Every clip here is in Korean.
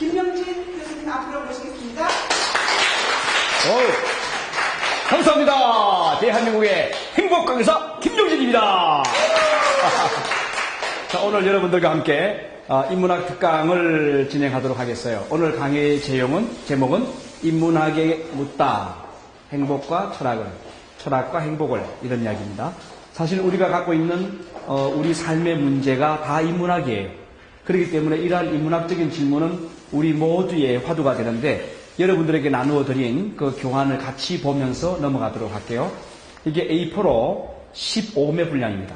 김명진 교수님 앞으로 모시겠습니다. 감사합니다. 대한민국의 행복 강사 김명진입니다. 자, 오늘 여러분들과 함께 인문학 특강을 진행하도록 하겠어요. 오늘 강의의 제목은 인문학에 묻다. 행복과 철학을, 철학과 행복을, 이런 이야기입니다. 사실 우리가 갖고 있는 우리 삶의 문제가 다 인문학이에요. 그렇기 때문에 이러한 인문학적인 질문은 우리 모두의 화두가 되는데, 여러분들에게 나누어 드린 그 교환을 같이 보면서 넘어가도록 할게요. 이게 A4로 15매 분량입니다.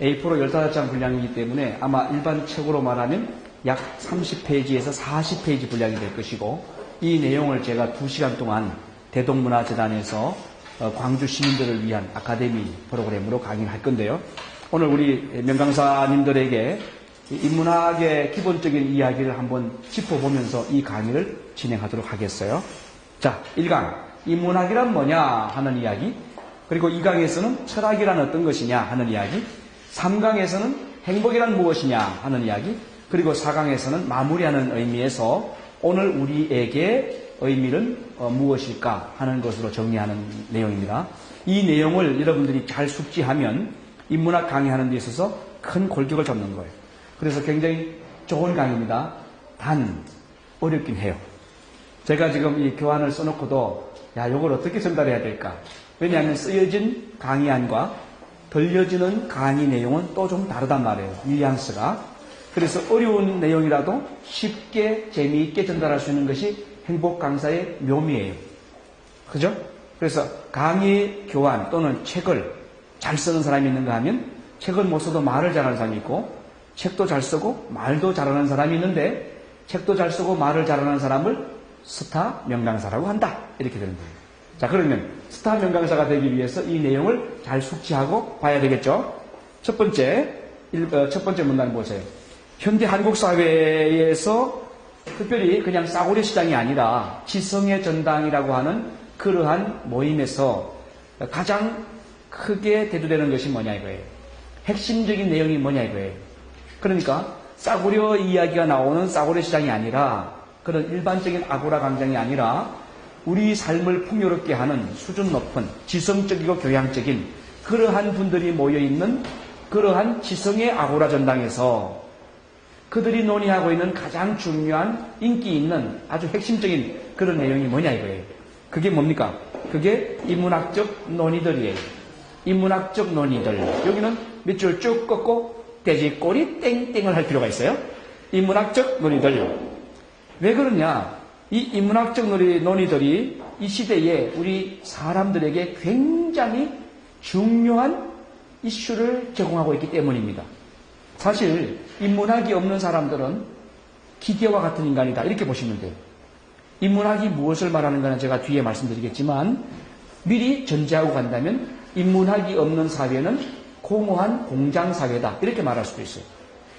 A4로 15장 분량이기 때문에 아마 일반 책으로 말하면 약 30페이지에서 40페이지 분량이 될 것이고, 이 내용을 제가 2시간 동안 대동문화재단에서 광주 시민들을 위한 아카데미 프로그램으로 강의를 할 건데요. 오늘 우리 명강사님들에게 인문학의 기본적인 이야기를 한번 짚어보면서 이 강의를 진행하도록 하겠어요. 자, 1강 인문학이란 뭐냐 하는 이야기, 그리고 2강에서는 철학이란 어떤 것이냐 하는 이야기, 3강에서는 행복이란 무엇이냐 하는 이야기, 그리고 4강에서는 마무리하는 의미에서 오늘 우리에게 의미는 무엇일까 하는 것으로 정리하는 내용입니다. 이 내용을 여러분들이 잘 숙지하면 인문학 강의하는 데 있어서 큰 골격을 잡는 거예요. 그래서 굉장히 좋은 강의입니다. 단 어렵긴 해요. 제가 지금 이 교환을 써놓고도 이걸 어떻게 전달해야 될까? 왜냐하면 쓰여진 강의안과 들려지는 강의 내용은 또 좀 다르단 말이에요. 뉘앙스가. 그래서 어려운 내용이라도 쉽게 재미있게 전달할 수 있는 것이 행복 강사의 묘미예요. 그죠? 그래서 강의 교환 또는 책을 잘 쓰는 사람이 있는가 하면 책을 못 써도 말을 잘하는 사람이 있고, 책도 잘 쓰고 말도 잘하는 사람이 있는데 책도 잘 쓰고 말을 잘하는 사람을 스타 명강사라고 한다. 이렇게 되는 거예요. 자, 그러면 스타 명강사가 되기 위해서 이 내용을 잘 숙지하고 봐야 되겠죠. 첫 번째 문단을 보세요. 현대 한국 사회에서 특별히 그냥 싸구려 시장이 아니라 지성의 전당이라고 하는 그러한 모임에서 가장 크게 대두되는 것이 뭐냐 이거예요. 핵심적인 내용이 뭐냐 이거예요. 그러니까 싸구려 이야기가 나오는 싸구려 시장이 아니라, 그런 일반적인 아고라 광장이 아니라 우리 삶을 풍요롭게 하는 수준 높은 지성적이고 교양적인 그러한 분들이 모여있는 그러한 지성의 아고라 전당에서 그들이 논의하고 있는 가장 중요한 인기 있는 아주 핵심적인 그런 내용이 뭐냐 이거예요. 그게 뭡니까? 그게 인문학적 논의들이에요. 인문학적 논의들. 여기는 몇 줄 쭉 꺾고 돼지꼬리 땡땡을 할 필요가 있어요. 인문학적 논의들. 왜 그러냐? 이 인문학적 논의들이 이 시대에 우리 사람들에게 굉장히 중요한 이슈를 제공하고 있기 때문입니다. 사실 인문학이 없는 사람들은 기계와 같은 인간이다, 이렇게 보시면 돼요. 인문학이 무엇을 말하는가는 제가 뒤에 말씀드리겠지만, 미리 전제하고 간다면 인문학이 없는 사회는 공허한 공장사회다, 이렇게 말할 수도 있어요.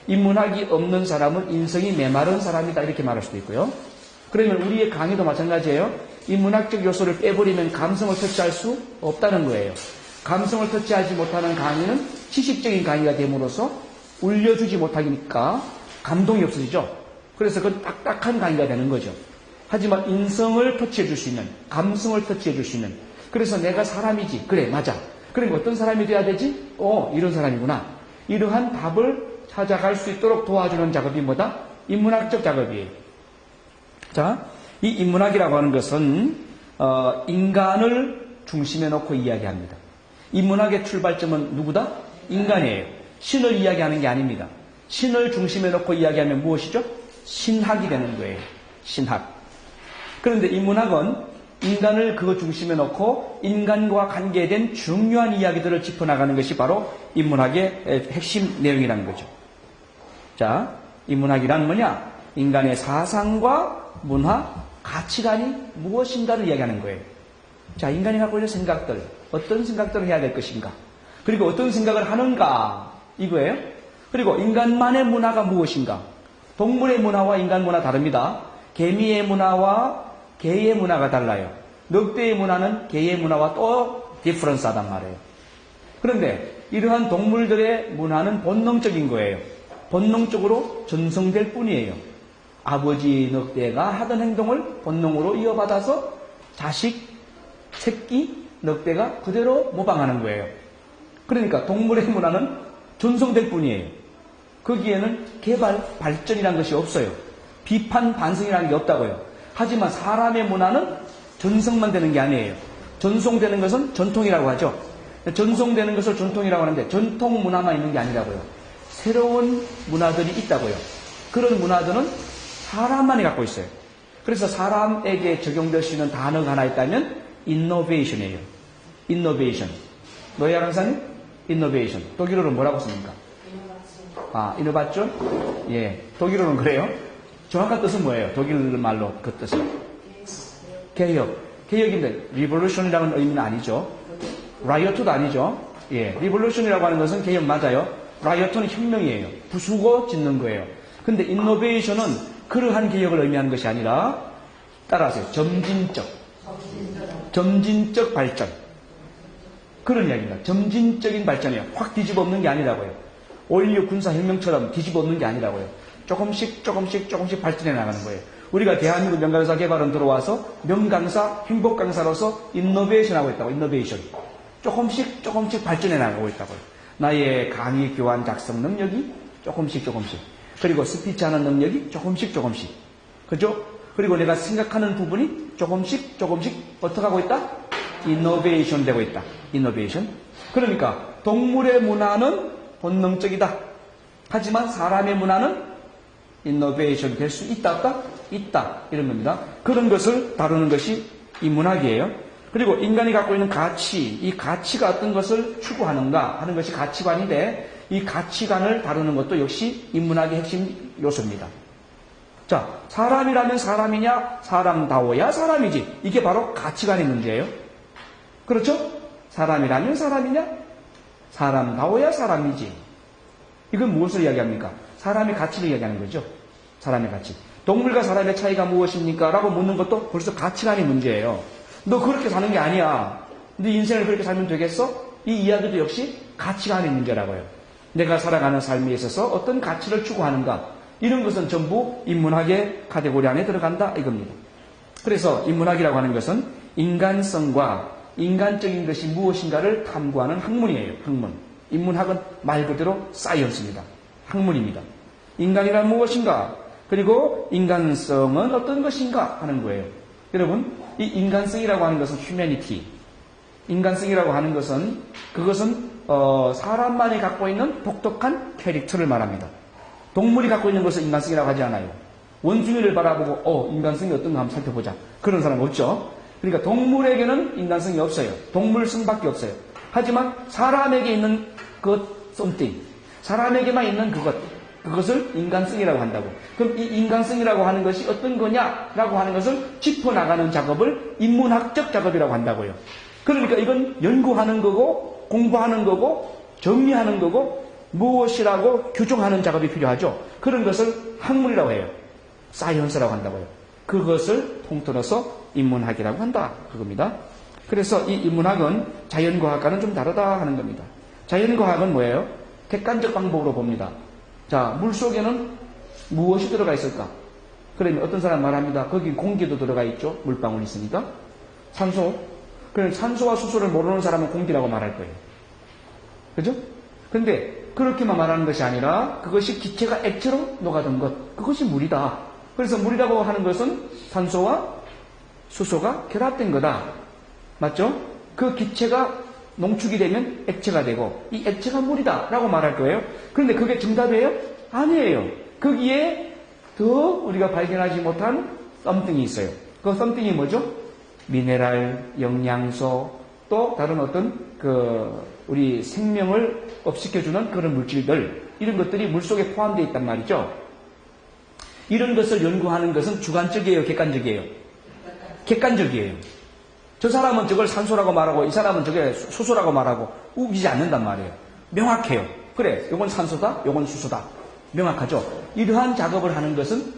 인문학이 없는 사람은 인성이 메마른 사람이다, 이렇게 말할 수도 있고요. 그러면 우리의 강의도 마찬가지예요. 인문학적 요소를 빼버리면 감성을 터치할 수 없다는 거예요. 감성을 터치하지 못하는 강의는 지식적인 강의가 됨으로써 울려주지 못하니까 감동이 없어지죠. 그래서 그건 딱딱한 강의가 되는 거죠. 하지만 인성을 터치해 줄 수 있는, 감성을 터치해 줄 수 있는, 그래서 내가 사람이지, 그래 맞아, 그러니까 어떤 사람이 돼야 되지? 이런 사람이구나, 이러한 답을 찾아갈 수 있도록 도와주는 작업이 뭐다? 인문학적 작업이에요. 자, 이 인문학이라고 하는 것은 인간을 중심에 놓고 이야기합니다. 인문학의 출발점은 누구다? 인간이에요. 신을 이야기하는 게 아닙니다. 신을 중심에 놓고 이야기하면 무엇이죠? 신학이 되는 거예요. 신학. 그런데 인문학은 인간을 그 중심에 놓고 인간과 관계된 중요한 이야기들을 짚어나가는 것이 바로 인문학의 핵심 내용이라는 거죠. 자, 인문학이란 뭐냐? 인간의 사상과 문화, 가치관이 무엇인가를 이야기하는 거예요. 자, 인간이 갖고 있는 생각들, 어떤 생각들을 해야 될 것인가, 그리고 어떤 생각을 하는가, 이거예요. 그리고 인간만의 문화가 무엇인가. 동물의 문화와 인간 문화 다릅니다. 개미의 문화와 개의 문화가 달라요. 늑대의 문화는 개의 문화와 또 디퍼런스하단 말이에요. 그런데 이러한 동물들의 문화는 본능적인 거예요. 본능적으로 전성될 뿐이에요. 아버지 늑대가 하던 행동을 본능으로 이어받아서 자식, 새끼, 늑대가 그대로 모방하는 거예요. 그러니까 동물의 문화는 존속될 뿐이에요. 거기에는 개발, 발전이라는 것이 없어요. 비판, 반성이라는 게 없다고요. 하지만 사람의 문화는 전성만 되는 게 아니에요. 전송되는 것은 전통이라고 하죠. 전송되는 것을 전통이라고 하는데 전통 문화만 있는 게 아니라고요. 새로운 문화들이 있다고요. 그런 문화들은 사람만이 갖고 있어요. 그래서 사람에게 적용될 수 있는 단어가 하나 있다면 innovation이에요. innovation. 노예 강사님? innovation. 독일어로 뭐라고 씁니까? innovation? 예. 독일어는 그래요. 정확한 뜻은 뭐예요? 독일 말로 그 뜻은? 개혁. 개혁인데 revolution이라는 의미는 아니죠. riot도 아니죠. 예. revolution이라고 하는 것은 개혁 맞아요. riot는 혁명이에요. 부수고 짓는 거예요. 근데 innovation은 그러한 개혁을 의미하는 것이 아니라 따라하세요. 점진적 발전. 그런 이야기입니다. 점진적인 발전이에요. 확 뒤집어 엎는 게 아니라고요. 5.16 군사혁명처럼 뒤집어 엎는 게 아니라고요. 조금씩 발전해 나가는 거예요. 우리가 대한민국 명강사 개발원 들어와서 명강사, 행복강사로서 인노베이션하고 있다고. 인노베이션. 조금씩 발전해 나가고 있다고요. 나의 강의 교환 작성 능력이 조금씩 그리고 스피치 하는 능력이 조금씩 그죠? 그리고 내가 생각하는 부분이 조금씩 어떻게 하고 있다? 이노베이션 되고 있다. 이노베이션. 그러니까 동물의 문화는 본능적이다. 하지만 사람의 문화는 이노베이션 될 수 있다 없다? 있다. 이런 겁니다. 그런 것을 다루는 것이 이 문학이에요. 그리고 인간이 갖고 있는 가치, 이 가치가 어떤 것을 추구하는가 하는 것이 가치관인데 이 가치관을 다루는 것도 역시 인문학의 핵심 요소입니다. 자, 사람이라면 사람이냐, 사람다워야 사람이지. 이게 바로 가치관의 문제예요. 그렇죠? 사람이라면 사람이냐, 사람다워야 사람이지. 이건 무엇을 이야기합니까? 사람의 가치를 이야기하는 거죠. 사람의 가치. 동물과 사람의 차이가 무엇입니까? 라고 묻는 것도 벌써 가치관의 문제예요. 너 그렇게 사는 게 아니야. 네 인생을 그렇게 살면 되겠어? 이 이야기도 역시 가치관의 문제라고요. 내가 살아가는 삶에 있어서 어떤 가치를 추구하는가. 이런 것은 전부 인문학의 카테고리 안에 들어간다 이겁니다. 그래서 인문학이라고 하는 것은 인간성과 인간적인 것이 무엇인가를 탐구하는 학문이에요. 학문. 인문학은 말 그대로 사이언스입니다. 학문입니다. 인간이란 무엇인가? 그리고 인간성은 어떤 것인가 하는 거예요. 여러분, 이 인간성이라고 하는 것은 휴머니티. 인간성이라고 하는 것은 그것은 사람만이 갖고 있는 독특한 캐릭터를 말합니다. 동물이 갖고 있는 것을 인간성이라고 하지 않아요. 원숭이를 바라보고 인간성이 어떤가 한번 살펴보자. 그런 사람 없죠. 그러니까 동물에게는 인간성이 없어요. 동물성밖에 없어요. 하지만 사람에게 있는 그 something, 사람에게만 있는 그것을 인간성이라고 한다고. 그럼 이 인간성이라고 하는 것이 어떤 거냐라고 하는 것을 짚어나가는 작업을 인문학적 작업이라고 한다고요. 그러니까 이건 연구하는 거고 공부하는 거고 정리하는 거고 무엇이라고 규정하는 작업이 필요하죠. 그런 것을 학문이라고 해요. 사이언스라고 한다고요. 그것을 통틀어서 인문학이라고 한다. 그겁니다. 그래서 이 인문학은 자연과학과는 좀 다르다 하는 겁니다. 자연과학은 뭐예요? 객관적 방법으로 봅니다. 자, 물속에는 무엇이 들어가 있을까? 그러면 어떤 사람 말합니다. 거기 공기도 들어가 있죠. 물방울이 있으니까. 산소. 그럼 산소와 수소를 모르는 사람은 공기라고 말할 거예요. 그죠? 근데 그렇게만 말하는 것이 아니라 그것이 기체가 액체로 녹아든 것. 그것이 물이다. 그래서 물이라고 하는 것은 산소와 수소가 결합된 거다. 맞죠? 그 기체가 농축이 되면 액체가 되고 이 액체가 물이다 라고 말할 거예요. 그런데 그게 정답이에요? 아니에요. 거기에 더 우리가 발견하지 못한 썸띵이 있어요. 그 썸띵이 뭐죠? 미네랄, 영양소, 또 다른 어떤 우리 생명을 업시켜주는 그런 물질들, 이런 것들이 물속에 포함되어 있단 말이죠. 이런 것을 연구하는 것은 주관적이에요, 객관적이에요? 객관적이에요. 저 사람은 저걸 산소라고 말하고 이 사람은 저게 수소라고 말하고 우기지 않는단 말이에요. 명확해요. 그래, 요건 산소다, 요건 수소다. 명확하죠? 이러한 작업을 하는 것은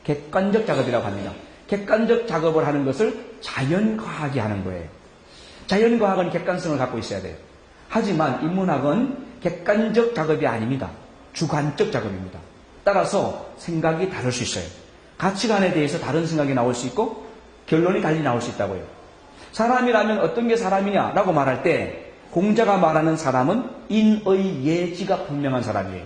객관적 작업이라고 합니다. 객관적 작업을 하는 것을 자연과학이 하는 거예요. 자연과학은 객관성을 갖고 있어야 돼요. 하지만 인문학은 객관적 작업이 아닙니다. 주관적 작업입니다. 따라서 생각이 다를 수 있어요. 가치관에 대해서 다른 생각이 나올 수 있고 결론이 달리 나올 수 있다고요. 사람이라면 어떤 게 사람이냐라고 말할 때 공자가 말하는 사람은 인의 예지가 분명한 사람이에요.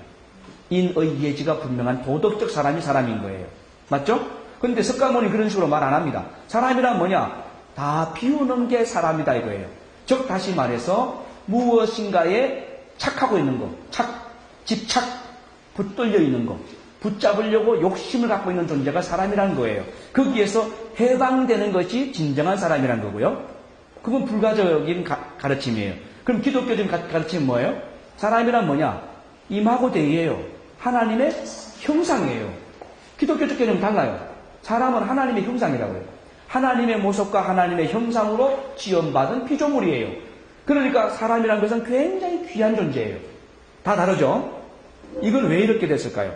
인의 예지가 분명한 도덕적 사람이 사람인 거예요. 맞죠? 그런데 석가모니 그런 식으로 말 안 합니다. 사람이란 뭐냐? 다 비우는 게 사람이다 이거예요. 즉 다시 말해서 무엇인가에 착하고 있는 거, 집착, 붙들려 있는 거, 붙잡으려고 욕심을 갖고 있는 존재가 사람이라는 거예요. 거기에서 해방되는 것이 진정한 사람이라는 거고요. 그건 불가적인 가르침이에요. 그럼 기독교적인 가르침은 뭐예요? 사람이란 뭐냐? 임하고 대의예요. 하나님의 형상이에요. 기독교적 개념은 달라요. 사람은 하나님의 형상이라고요. 하나님의 모습과 하나님의 형상으로 지원받은 피조물이에요. 그러니까 사람이란 것은 굉장히 귀한 존재예요. 다 다르죠? 이건 왜 이렇게 됐을까요?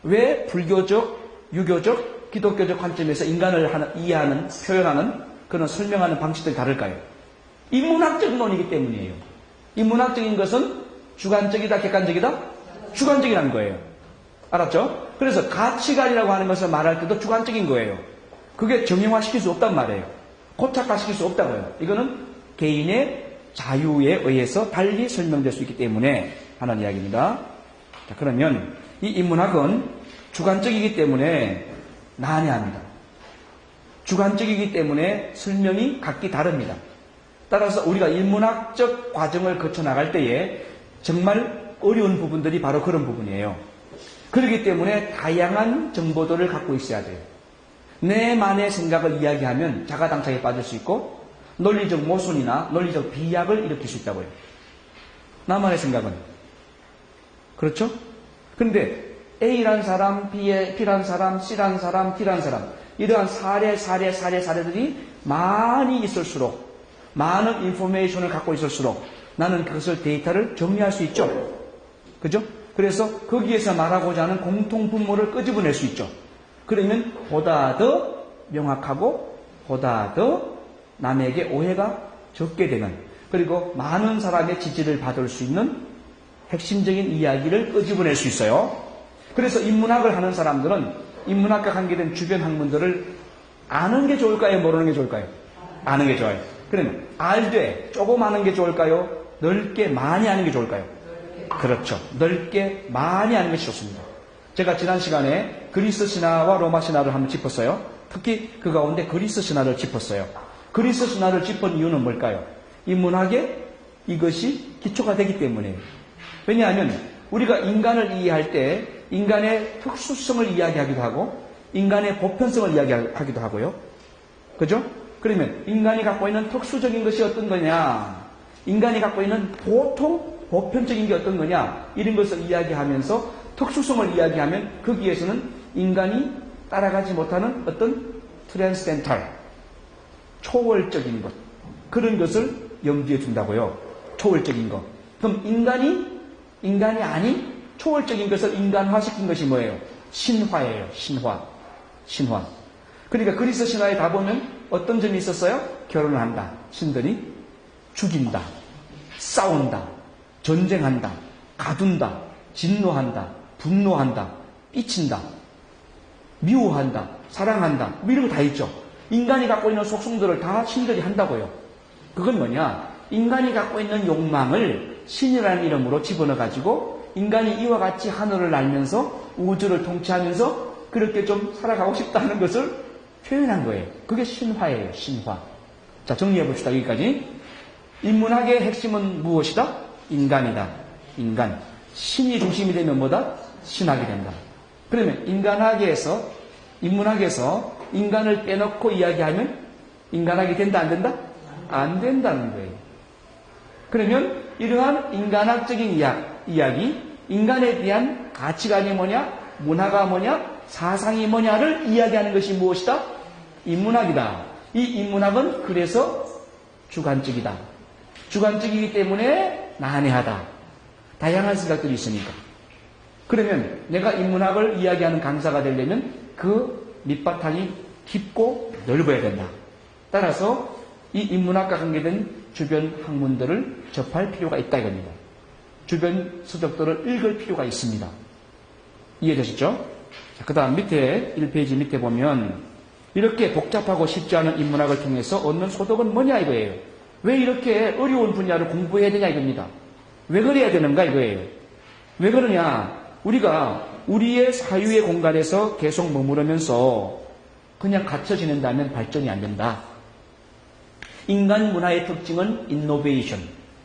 왜 불교적, 유교적, 기독교적 관점에서 인간을 이해하는, 표현하는, 그런 설명하는 방식들이 다를까요? 인문학적 논이기 때문이에요. 인문학적인 것은 주관적이다, 객관적이다? 주관적이라는 거예요. 알았죠? 그래서 가치관이라고 하는 것을 말할 때도 주관적인 거예요. 그게 정형화시킬 수 없단 말이에요. 고착화시킬 수 없다고요. 이거는 개인의 자유에 의해서 달리 설명될 수 있기 때문에 하는 이야기입니다. 자, 그러면 이 인문학은 주관적이기 때문에 난해합니다. 주관적이기 때문에 설명이 각기 다릅니다. 따라서 우리가 인문학적 과정을 거쳐 나갈 때에 정말 어려운 부분들이 바로 그런 부분이에요. 그렇기 때문에 다양한 정보들을 갖고 있어야 돼요. 내만의 생각을 이야기하면 자가당착에 빠질 수 있고 논리적 모순이나 논리적 비약을 일으킬 수 있다고요. 나만의 생각은. 그렇죠? 그런데 A란 사람, B란 사람, C란 사람, D란 사람 이러한 사례들이 많이 있을수록 많은 인포메이션을 갖고 있을수록 나는 그것을 데이터를 정리할 수 있죠. 그죠? 그래서 거기에서 말하고자 하는 공통분모를 끄집어낼 수 있죠. 그러면 보다 더 명확하고 보다 더 남에게 오해가 적게 되는 그리고 많은 사람의 지지를 받을 수 있는 핵심적인 이야기를 끄집어낼 수 있어요. 그래서 인문학을 하는 사람들은 인문학과 관계된 주변 학문들을 아는 게 좋을까요? 모르는 게 좋을까요? 아는 게 좋아요. 그러면 알되 조금 아는 게 좋을까요? 넓게 많이 아는 게 좋을까요? 그렇죠. 넓게 많이 아는 것이 좋습니다. 제가 지난 시간에 그리스 신화와 로마 신화를 한번 짚었어요. 특히 그 가운데 그리스 신화를 짚었어요. 그리스 신화를 짚은 이유는 뭘까요? 인문학에 이것이 기초가 되기 때문이에요. 왜냐하면 우리가 인간을 이해할 때 인간의 특수성을 이야기하기도 하고 인간의 보편성을 이야기하기도 하고요. 그죠? 그러면 인간이 갖고 있는 특수적인 것이 어떤 거냐? 인간이 갖고 있는 보편적인 게 어떤 거냐? 이런 것을 이야기하면서 특수성을 이야기하면 거기에서는 인간이 따라가지 못하는 어떤 트랜스덴탈, 초월적인 것 그런 것을 염두에 둔다고요. 초월적인 것. 그럼 인간이 아닌 초월적인 것을 인간화시킨 것이 뭐예요? 신화예요. 신화. 그러니까 그리스 신화에 가보면 어떤 점이 있었어요? 결혼을 한다. 신들이 죽인다. 싸운다. 전쟁한다. 가둔다. 진노한다. 분노한다. 삐친다. 미워한다. 사랑한다. 뭐 이런 거 다 있죠. 인간이 갖고 있는 속성들을 다 신들이 한다고요. 그건 뭐냐? 인간이 갖고 있는 욕망을 신이라는 이름으로 집어넣어가지고 인간이 이와 같이 하늘을 날면서 우주를 통치하면서 그렇게 좀 살아가고 싶다는 것을 표현한 거예요. 그게 신화예요. 신화. 자, 정리해봅시다. 여기까지. 인문학의 핵심은 무엇이다? 인간이다. 인간. 신이 중심이 되면 뭐다? 신학이 된다. 그러면 인문학에서 인간을 빼놓고 이야기하면 인간학이 된다, 안 된다? 안 된다는 거예요. 그러면 이러한 인간학적인 이야기, 인간에 대한 가치관이 뭐냐, 문화가 뭐냐, 사상이 뭐냐를 이야기하는 것이 무엇이다? 인문학이다. 이 인문학은 그래서 주관적이다. 주관적이기 때문에 난해하다. 다양한 생각들이 있으니까. 그러면 내가 인문학을 이야기하는 강사가 되려면 그 밑바탕이 깊고 넓어야 된다. 따라서 이 인문학과 관계된 주변 학문들을 접할 필요가 있다 이겁니다. 주변 서적들을 읽을 필요가 있습니다. 이해되셨죠? 그 다음 밑에 1페이지 밑에 보면 이렇게 복잡하고 쉽지 않은 인문학을 통해서 얻는 소득은 뭐냐 이거예요. 왜 이렇게 어려운 분야를 공부해야 되냐 이겁니다. 왜 그래야 되는가 이거예요. 왜 그러냐. 우리가 우리의 사유의 공간에서 계속 머무르면서 그냥 갇혀 지낸다면 발전이 안 된다. 인간 문화의 특징은 인노베이션,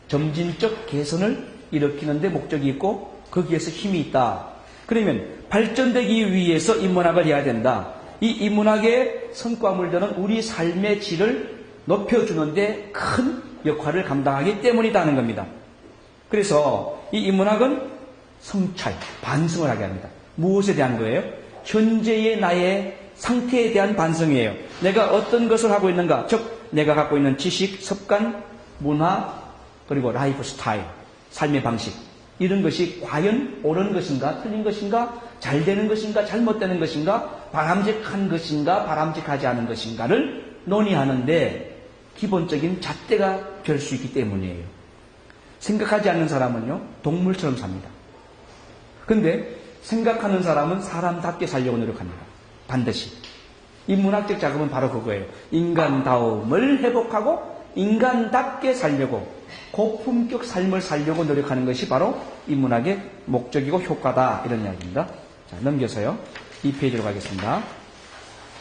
점진적 개선을 일으키는 데 목적이 있고 거기에서 힘이 있다. 그러면 발전되기 위해서 인문학을 해야 된다. 이 인문학의 성과물들은 우리 삶의 질을 높여주는데 큰 역할을 감당하기 때문이라는 겁니다. 그래서 이 인문학은 성찰, 반성을 하게 합니다. 무엇에 대한 거예요? 현재의 나의 상태에 대한 반성이에요. 내가 어떤 것을 하고 있는가? 즉 내가 갖고 있는 지식, 습관, 문화, 그리고 라이프 스타일, 삶의 방식 이런 것이 과연 옳은 것인가, 틀린 것인가, 잘 되는 것인가, 잘못되는 것인가, 바람직한 것인가, 바람직하지 않은 것인가를 논의하는데 기본적인 잣대가 될 수 있기 때문이에요. 생각하지 않는 사람은요, 동물처럼 삽니다. 근데 생각하는 사람은 사람답게 살려고 노력합니다. 반드시. 인문학적 작업은 바로 그거예요. 인간다움을 회복하고 인간답게 살려고, 고품격 삶을 살려고 노력하는 것이 바로 인문학의 목적이고 효과다. 이런 이야기입니다. 자, 넘겨서요. 2페이지로 가겠습니다.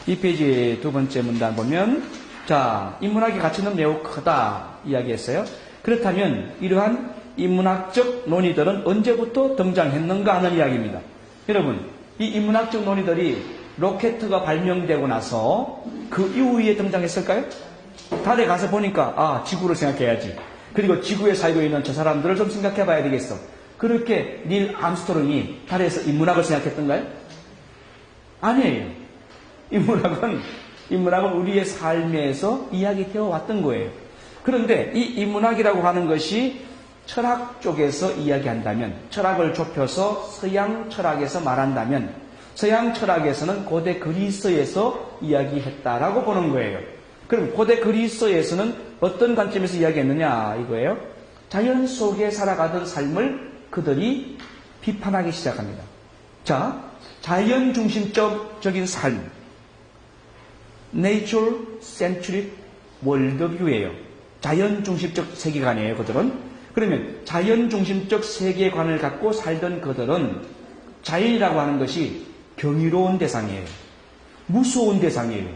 2페이지 두 번째 문단 보면, 자, 인문학의 가치는 매우 크다. 이야기했어요. 그렇다면 이러한 인문학적 논의들은 언제부터 등장했는가 하는 이야기입니다. 여러분, 이 인문학적 논의들이 로켓가 발명되고 나서 그 이후에 등장했을까요? 달에 가서 보니까 지구를 생각해야지. 그리고 지구에 살고 있는 저 사람들을 좀 생각해 봐야 되겠어. 그렇게 닐 암스트롱이 달에서 인문학을 생각했던가요? 아니에요. 인문학은 우리의 삶에서 이야기되어 왔던 거예요. 그런데 이 인문학이라고 하는 것이 철학 쪽에서 이야기한다면, 철학을 좁혀서 서양 철학에서 말한다면, 서양 철학에서는 고대 그리스에서 이야기했다라고 보는 거예요. 그럼 고대 그리스에서는 어떤 관점에서 이야기했느냐 이거예요. 자연 속에 살아가던 삶을 그들이 비판하기 시작합니다. 자, 자연 중심적인 삶, Nature Centric Worldview예요. 자연 중심적 세계관이에요, 그들은. 그러면 자연 중심적 세계관을 갖고 살던 그들은 자연이라고 하는 것이 경이로운 대상이에요. 무서운 대상이에요.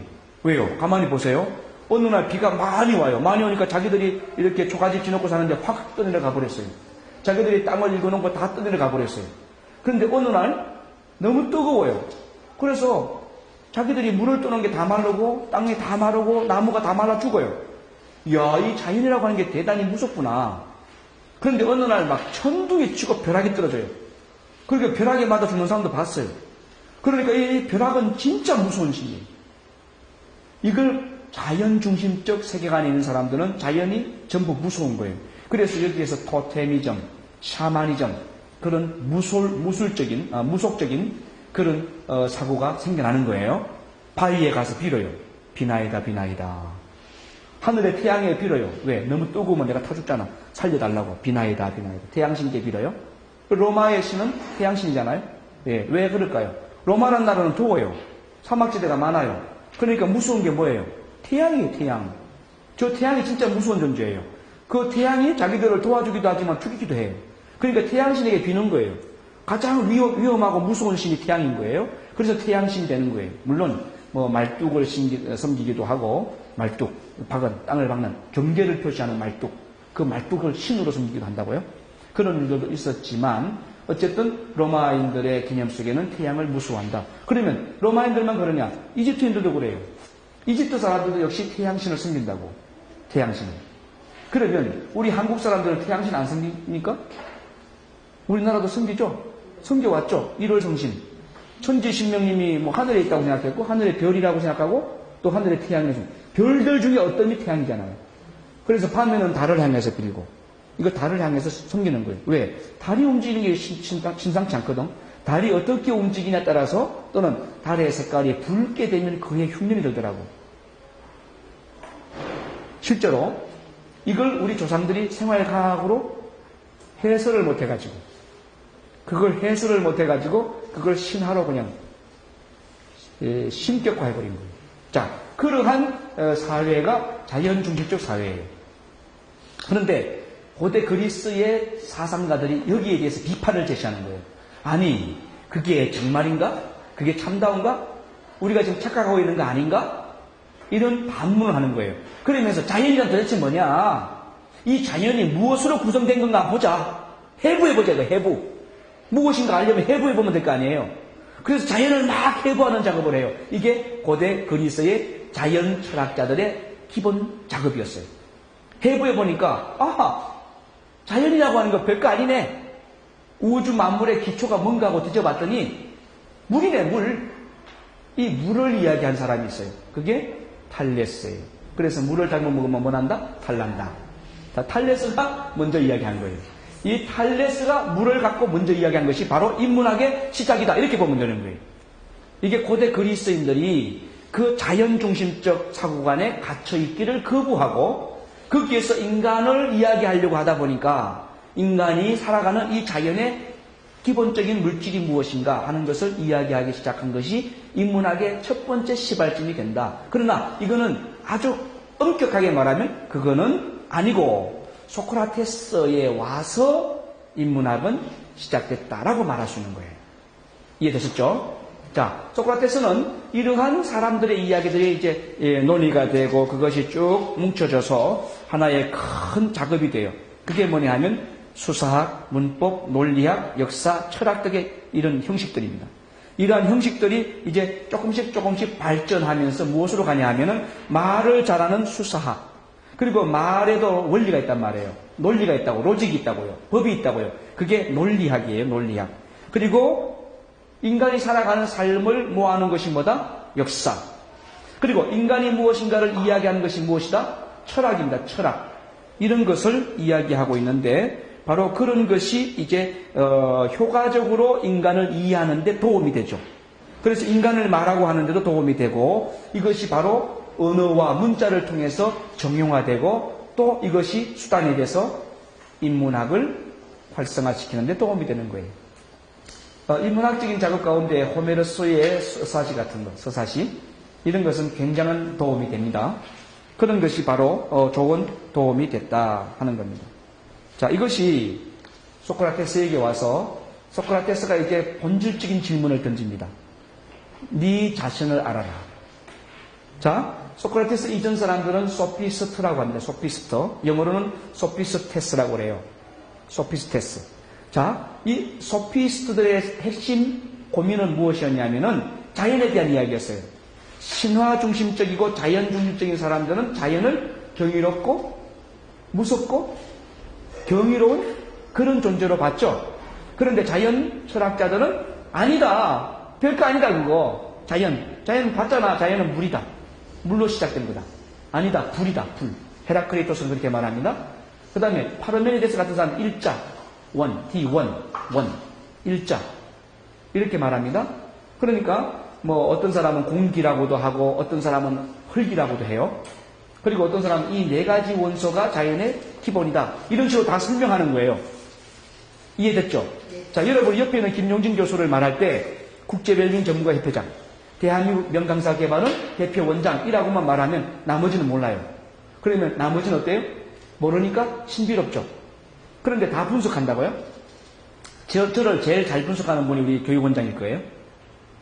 왜요? 가만히 보세요. 어느 날 비가 많이 와요. 많이 오니까 자기들이 이렇게 초가집 지놓고 사는데 확 떠내려가 버렸어요. 자기들이 땅을 읽어놓은 거 다 떠내려가 버렸어요. 그런데 어느 날 너무 뜨거워요. 그래서 자기들이 물을 뜨는 게 다 마르고 땅이 다 마르고 나무가 다 말라 죽어요. 이야, 이 자연이라고 하는 게 대단히 무섭구나. 그런데 어느 날 막 천둥이 치고 벼락이 떨어져요. 그러니까 벼락에 맞아 죽는 사람도 봤어요. 그러니까 이 벼락은 진짜 무서운 신이에요. 이걸 자연 중심적 세계관에 있는 사람들은 자연이 전부 무서운 거예요. 그래서 여기에서 토테미즘, 샤머니즘 그런 무속적인 그런 사고가 생겨나는 거예요. 바위에 가서 빌어요. 비나이다, 비나이다. 하늘에 태양에 빌어요. 왜? 너무 뜨거우면 내가 타 죽잖아. 살려달라고. 비나이다, 비나이다. 태양신께 빌어요. 로마의 신은 태양신이잖아요. 예, 왜 그럴까요? 로마라는 나라는 더워요. 사막지대가 많아요. 그러니까 무서운 게 뭐예요? 태양이에요, 태양. 저 태양이 진짜 무서운 존재예요. 그 태양이 자기들을 도와주기도 하지만 죽이기도 해요. 그러니까 태양신에게 비는 거예요. 가장 위험하고 무서운 신이 태양인 거예요. 그래서 태양신이 되는 거예요. 물론 말뚝을 섬기기도 하고, 말뚝, 땅을 박는 경계를 표시하는 말뚝, 그 말뚝을 신으로 섬기기도 한다고요. 그런 일들도 있었지만 어쨌든 로마인들의 개념 속에는 태양을 무서워한다. 그러면 로마인들만 그러냐? 이집트인들도 그래요. 이집트 사람들도 역시 태양신을 섬긴다고. 태양신을. 그러면 우리 한국 사람들은 태양신 안 섬깁니까? 우리나라도 섬기죠? 섬겨왔죠? 1월 성신. 천지신명님이 하늘에 있다고 생각했고, 하늘의 별이라고 생각하고, 또 하늘의 태양이죠. 별들 중에 어떤 이 태양이잖아요. 그래서 밤에는 달을 향해서 빌고, 이거 달을 향해서 섬기는 거예요. 왜? 달이 움직이는 게 심상치 않거든. 달이 어떻게 움직이냐에 따라서, 또는 달의 색깔이 붉게 되면 그의 흉년이 들더라고. 실제로 이걸 우리 조상들이 생활과학으로 해설을 못해가지고, 그걸 해설을 못해가지고 그걸 신화로 그냥 신격화해버린 거예요. 자, 그러한 사회가 자연중심적 사회예요. 그런데 고대 그리스의 사상가들이 여기에 대해서 비판을 제시하는 거예요. 아니, 그게 정말인가? 그게 참다운가? 우리가 지금 착각하고 있는 거 아닌가? 이런 반문을 하는 거예요. 그러면서 자연이란 도대체 뭐냐? 이 자연이 무엇으로 구성된 건가 보자. 해부해보자, 이거 해부. 무엇인가 알려면 해부해보면 될 거 아니에요. 그래서 자연을 막 해부하는 작업을 해요. 이게 고대 그리스의 자연 철학자들의 기본 작업이었어요. 해부해보니까, 아하, 자연이라고 하는 거 별거 아니네. 우주 만물의 기초가 뭔가 하고 뒤져봤더니, 물이네, 물. 이 물을 이야기한 사람이 있어요. 그게 탈레스예요. 그래서 물을 잘못 먹으면 뭐 난다? 탈난다. 자, 탈레스가 먼저 이야기한 거예요. 이 탈레스가 물을 갖고 먼저 이야기한 것이 바로 인문학의 시작이다. 이렇게 보면 되는 거예요. 이게 고대 그리스인들이 그 자연중심적 사고관에 갇혀있기를 거부하고 거기에서 인간을 이야기하려고 하다 보니까 인간이 살아가는 이 자연의 기본적인 물질이 무엇인가 하는 것을 이야기하기 시작한 것이 인문학의 첫 번째 시발점이 된다. 그러나 이거는 아주 엄격하게 말하면 그거는 아니고 소크라테스에 와서 인문학은 시작됐다라고 말할 수 있는 거예요. 이해되셨죠? 자, 소크라테스는 이러한 사람들의 이야기들이 이제 논의가 되고 그것이 쭉 뭉쳐져서 하나의 큰 작업이 돼요. 그게 뭐냐 하면 수사학, 문법, 논리학, 역사, 철학 등의 이런 형식들입니다. 이러한 형식들이 이제 조금씩 발전하면서 무엇으로 가냐 하면은 말을 잘하는 수사학, 그리고 말에도 원리가 있단 말이에요. 논리가 있다고, 로직이 있다고요. 법이 있다고요. 그게 논리학이에요, 논리학. 그리고 인간이 살아가는 삶을 모아하는 것이 뭐다? 역사. 그리고 인간이 무엇인가를 이야기하는 것이 무엇이다? 철학입니다, 철학. 이런 것을 이야기하고 있는데 바로 그런 것이 이제 효과적으로 인간을 이해하는 데 도움이 되죠. 그래서 인간을 말하고 하는데도 도움이 되고 이것이 바로 언어와 문자를 통해서 정용화되고 또 이것이 수단이 돼서 인문학을 활성화시키는 데 도움이 되는 거예요. 인문학적인 작업 가운데 호메로스의 서사시 같은 것, 서사시 이런 것은 굉장한 도움이 됩니다. 그런 것이 바로 좋은 도움이 됐다 하는 겁니다. 자, 이것이 소크라테스에게 와서 소크라테스가 이제 본질적인 질문을 던집니다. 네 자신을 알아라. 자, 소크라테스 이전 사람들은 소피스트라고 합니다. 소피스터. 영어로는 소피스테스라고 그래요. 소피스테스. 자, 이 소피스트들의 핵심 고민은 무엇이었냐면은 자연에 대한 이야기였어요. 신화 중심적이고 자연 중심적인 사람들은 자연을 경이롭고 무섭고 경이로운 그런 존재로 봤죠. 그런데 자연 철학자들은 아니다. 별거 아니다 그거. 자연 봤잖아. 자연은 물이다. 물로 시작된 거다. 아니다. 불이다. 불. 헤라크레이토스는 그렇게 말합니다. 그 다음에 파르메니데스 같은 사람 일자. 원. D1. 원. 일자. 이렇게 말합니다. 그러니까 뭐 어떤 사람은 공기라고도 하고 어떤 사람은 흙이라고도 해요. 그리고 어떤 사람은 이 네 가지 원소가 자연의 기본이다. 이런 식으로 다 설명하는 거예요. 이해됐죠? 네. 자, 여러분 옆에 있는 김용진 교수를 말할 때 국제별민 전문가협회장, 대한민국 명강사 개발은 대표 원장이라고만 말하면 나머지는 몰라요. 그러면 나머지는 어때요? 모르니까 신비롭죠. 그런데 다 분석한다고요? 저를 제일 잘 분석하는 분이 우리 교육원장일 거예요.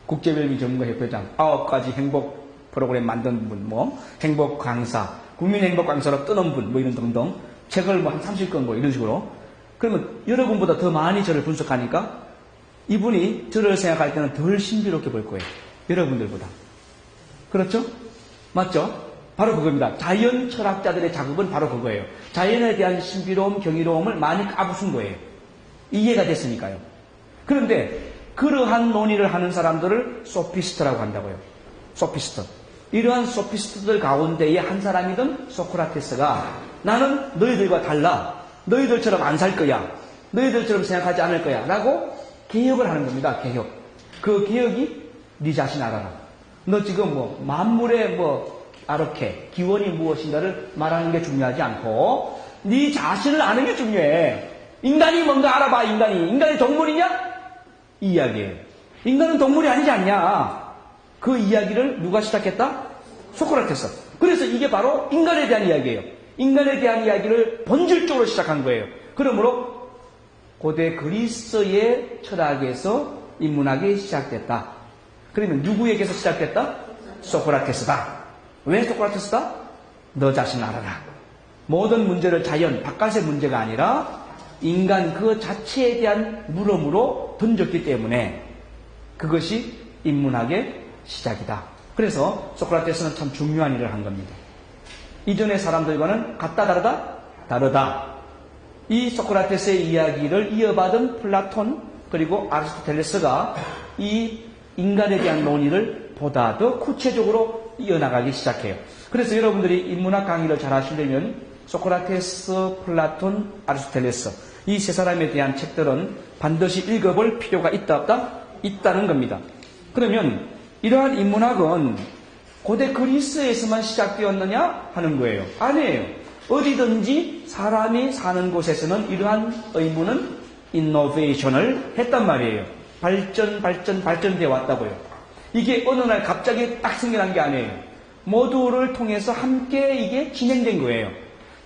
국제별민 전문가협회장, 9가지 행복 프로그램 만든 분, 뭐 행복 강사, 국민행복 강사로 뜨는 분, 뭐 이런 등등 책을 뭐 한 30권 뭐 이런 식으로. 그러면 여러분보다 더 많이 저를 분석하니까 이분이 저를 생각할 때는 덜 신비롭게 볼 거예요. 여러분들보다. 그렇죠? 맞죠? 바로 그겁니다. 자연 철학자들의 작업은 바로 그거예요. 자연에 대한 신비로움, 경이로움을 많이 까부순 거예요. 이해가 됐으니까요. 그런데 그러한 논의를 하는 사람들을 소피스트라고 한다고요. 소피스트. 이러한 소피스트들 가운데의 한 사람이던 소크라테스가 나는 너희들과 달라. 너희들처럼 안 살 거야. 너희들처럼 생각하지 않을 거야. 라고 개혁을 하는 겁니다. 개혁. 그 개혁이 네 자신 알아라. 너 지금 뭐 만물의 뭐 아르케, 기원이 무엇인가를 말하는 게 중요하지 않고 네 자신을 아는 게 중요해. 인간이 뭔가 알아봐. 인간이 동물이냐? 이 이야기예요. 인간은 동물이 아니지 않냐. 그 이야기를 누가 시작했다? 소크라테스. 그래서 이게 바로 인간에 대한 이야기예요. 인간에 대한 이야기를 본질적으로 시작한 거예요. 그러므로 고대 그리스의 철학에서 인문학이 시작됐다. 그러면 누구에게서 시작됐다? 소크라테스다. 왜 소크라테스다? 너 자신 알아라. 모든 문제를 자연, 바깥의 문제가 아니라 인간 그 자체에 대한 물음으로 던졌기 때문에 그것이 인문학의 시작이다. 그래서 소크라테스는 참 중요한 일을 한 겁니다. 이전의 사람들과는 같다 다르다? 다르다. 이 소크라테스의 이야기를 이어받은 플라톤 그리고 아리스토텔레스가 이 인간에 대한 논의를 보다 더 구체적으로 이어나가기 시작해요. 그래서 여러분들이 인문학 강의를 잘 하시려면 소크라테스, 플라톤, 아리스토텔레스 이 세 사람에 대한 책들은 반드시 읽어볼 필요가 있다 없다? 있다는 겁니다. 그러면 이러한 인문학은 고대 그리스에서만 시작되었느냐 하는 거예요. 아니에요. 어디든지 사람이 사는 곳에서는 이러한 의문은 인노베이션을 했단 말이에요. 발전되어 왔다고요. 이게 어느 날 갑자기 딱 생겨난 게 아니에요. 모두를 통해서 함께 이게 진행된 거예요.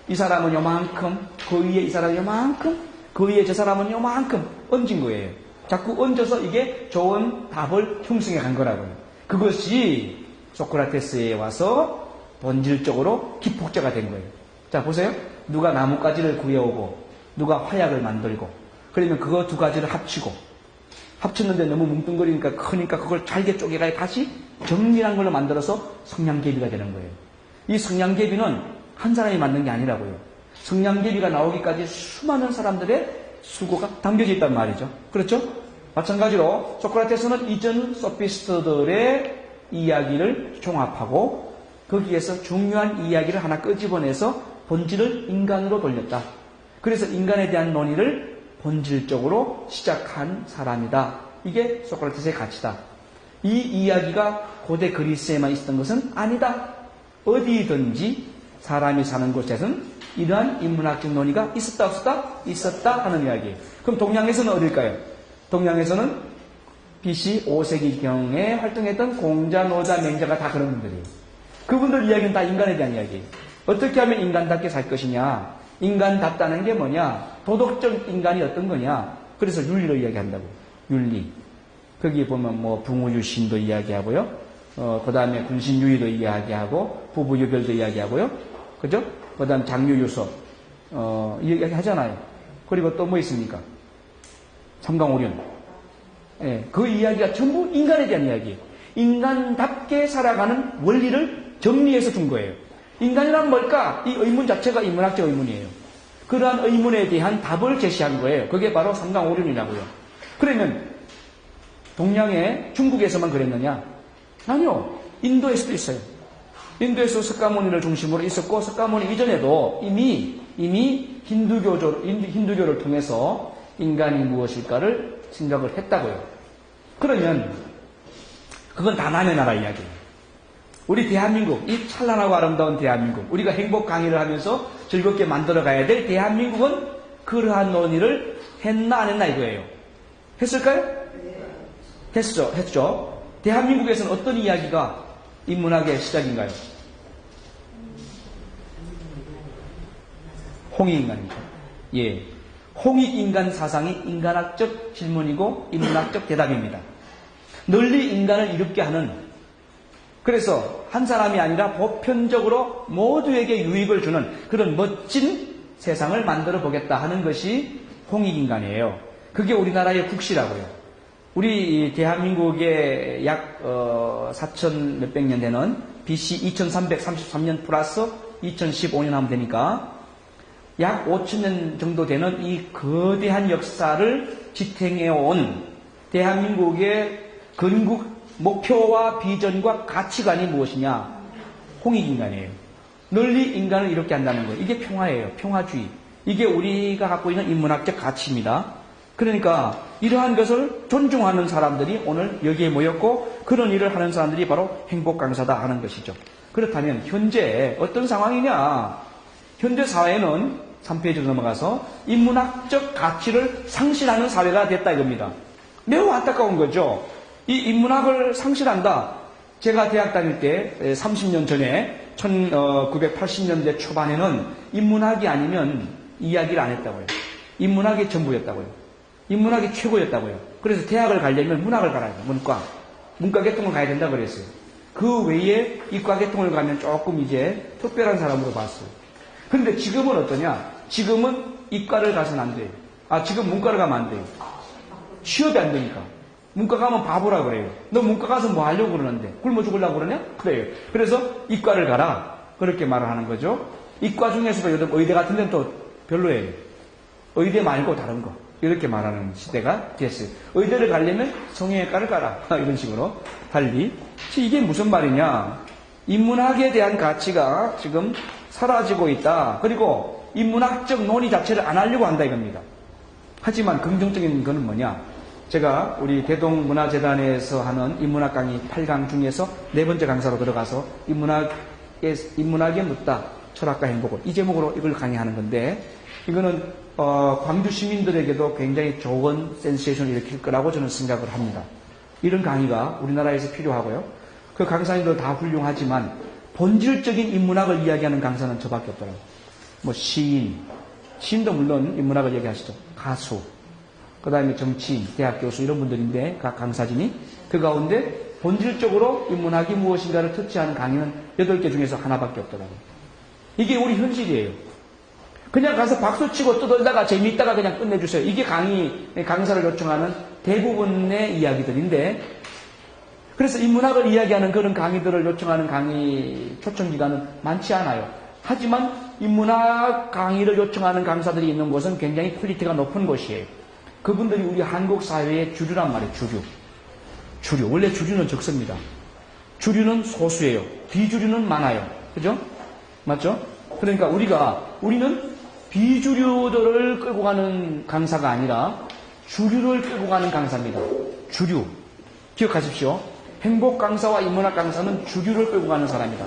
이 사람은 요만큼, 그 위에 이 사람은 요만큼, 그 위에 저 사람은 요만큼 얹은 거예요. 자꾸 얹어서 이게 좋은 답을 형성해 간 거라고요. 그것이 소크라테스에 와서 본질적으로 기폭제가 된 거예요. 자, 보세요. 누가 나뭇가지를 구해오고, 누가 화약을 만들고, 그러면 그거 두 가지를 합쳤는데 너무 뭉뚱거리니까 크니까 그걸 잘게 쪼개가 다시 정밀한 걸로 만들어서 성냥개비가 되는 거예요. 이 성냥개비는 한 사람이 만든 게 아니라고요. 성냥개비가 나오기까지 수많은 사람들의 수고가 담겨져 있단 말이죠. 그렇죠? 마찬가지로 소크라테스는 이전 소피스트들의 이야기를 종합하고 거기에서 중요한 이야기를 하나 끄집어내서 본질을 인간으로 돌렸다. 그래서 인간에 대한 논의를 본질적으로 시작한 사람이다. 이게 소크라테스의 가치다. 이 이야기가 고대 그리스에만 있었던 것은 아니다. 어디든지 사람이 사는 곳에서는 이러한 인문학적 논의가 있었다 없었다? 있었다 하는 이야기예요. 그럼 동양에서는 어딜까요? 동양에서는 BC 5세기경에 활동했던 공자, 노자, 맹자가 다 그런 분들이에요. 그분들 이야기는 다 인간에 대한 이야기예요. 어떻게 하면 인간답게 살 것이냐? 인간답다는 게 뭐냐? 도덕적 인간이 어떤 거냐? 그래서 윤리를 이야기한다고. 윤리. 거기에 보면 뭐 붕어유신도 이야기하고요. 그 다음에 군신유의도 이야기하고, 부부유별도 이야기하고요. 그죠? 그 다음 장유유서, 이야기 하잖아요. 그리고 또 뭐 있습니까? 삼강오륜. 예, 그 이야기가 전부 인간에 대한 이야기예요. 인간답게 살아가는 원리를 정리해서 준 거예요. 인간이란 뭘까? 이 의문 자체가 인문학적 의문이에요. 그러한 의문에 대한 답을 제시한 거예요. 그게 바로 삼강오륜이라고요. 그러면 동양의 중국에서만 그랬느냐? 아니요. 인도에서도 있어요. 인도에서 석가모니를 중심으로 있었고 석가모니 이전에도 이미 힌두교를 통해서 인간이 무엇일까를 생각을 했다고요. 그러면 그건 다 남의 나라 이야기예요. 우리 대한민국, 이 찬란하고 아름다운 대한민국, 우리가 행복 강의를 하면서 즐겁게 만들어가야 될 대한민국은 그러한 논의를 했나 안 했나 이거예요. 했을까요? 했죠. 대한민국에서는 어떤 이야기가 인문학의 시작인가요? 홍익인간이죠. 예. 홍익인간 사상이 인간학적 질문이고 인문학적 대답입니다. 널리 인간을 이롭게 하는, 그래서 한 사람이 아니라 보편적으로 모두에게 유익을 주는 그런 멋진 세상을 만들어 보겠다 하는 것이 홍익인간이에요. 그게 우리나라의 국시라고요. 우리 대한민국의 약 4천 몇백 년 되는 BC 2333년 플러스 2015년 하면 되니까 약 5천년 정도 되는 이 거대한 역사를 지탱해온 대한민국의 건국 목표와 비전과 가치관이 무엇이냐? 홍익인간이에요. 널리 인간을 이렇게 한다는 거예요. 이게 평화예요. 평화주의. 이게 우리가 갖고 있는 인문학적 가치입니다. 그러니까 이러한 것을 존중하는 사람들이 오늘 여기에 모였고 그런 일을 하는 사람들이 바로 행복 강사다 하는 것이죠. 그렇다면 현재 어떤 상황이냐? 현재 사회는 3페이지로 넘어가서 인문학적 가치를 상실하는 사회가 됐다 이겁니다. 매우 안타까운 거죠. 이 인문학을 상실한다. 제가 대학 다닐 때 30년 전에 1980년대 초반에는 인문학이 아니면 이야기를 안 했다고요. 인문학이 전부였다고요. 인문학이 최고였다고요. 그래서 대학을 가려면 문학을 가야 돼요. 문과 계통을 가야 된다 그랬어요. 그 외에 이과 계통을 가면 조금 이제 특별한 사람으로 봤어요. 그런데 지금은 어떠냐? 지금은 이과를 가서는 안 돼요. 지금 문과를 가면 안 돼요. 취업이 안 되니까. 문과 가면 바보라 그래요. 너 문과 가서 뭐 하려고 그러는데? 굶어 죽으려고 그러냐? 그래요. 그래서 이과를 가라. 그렇게 말을 하는 거죠. 이과 중에서도 요즘 의대 같은 데는 또 별로예요. 의대 말고 다른 거. 이렇게 말하는 시대가 됐어요. 의대를 가려면 성형외과를 가라. 이런 식으로. 달리. 이게 무슨 말이냐? 인문학에 대한 가치가 지금 사라지고 있다. 그리고 인문학적 논의 자체를 안 하려고 한다 이겁니다. 하지만 긍정적인 거는 뭐냐? 제가 우리 대동문화재단에서 하는 인문학 강의 8강 중에서 4번째 강사로 들어가서 인문학에 묻다. 철학과 행복을. 이 제목으로 이걸 강의하는 건데 이거는 광주 시민들에게도 굉장히 좋은 센세이션을 일으킬 거라고 저는 생각을 합니다. 이런 강의가 우리나라에서 필요하고요. 그 강사님들 다 훌륭하지만 본질적인 인문학을 이야기하는 강사는 저밖에 없더라고요. 뭐 시인도 물론 인문학을 얘기하시죠. 가수, 그 다음에 정치인, 대학 교수 이런 분들인데 각 강사진이 그 가운데 본질적으로 인문학이 무엇인가를 터치하는 강의는 8개 중에서 하나밖에 없더라고요. 이게 우리 현실이에요. 그냥 가서 박수치고 떠들다가 재미있다가 그냥 끝내주세요. 이게 강사를 요청하는 대부분의 이야기들인데 그래서 인문학을 이야기하는 그런 강의들을 요청하는 강의 초청기간은 많지 않아요. 하지만 인문학 강의를 요청하는 강사들이 있는 곳은 굉장히 퀄리티가 높은 곳이에요. 그분들이 우리 한국 사회의 주류란 말이에요. 주류. 원래 주류는 적습니다. 주류는 소수예요. 비주류는 많아요. 그죠? 맞죠? 그러니까 우리는 비주류들을 끌고 가는 강사가 아니라 주류를 끌고 가는 강사입니다. 주류. 기억하십시오. 행복 강사와 인문학 강사는 주류를 끌고 가는 사람이다.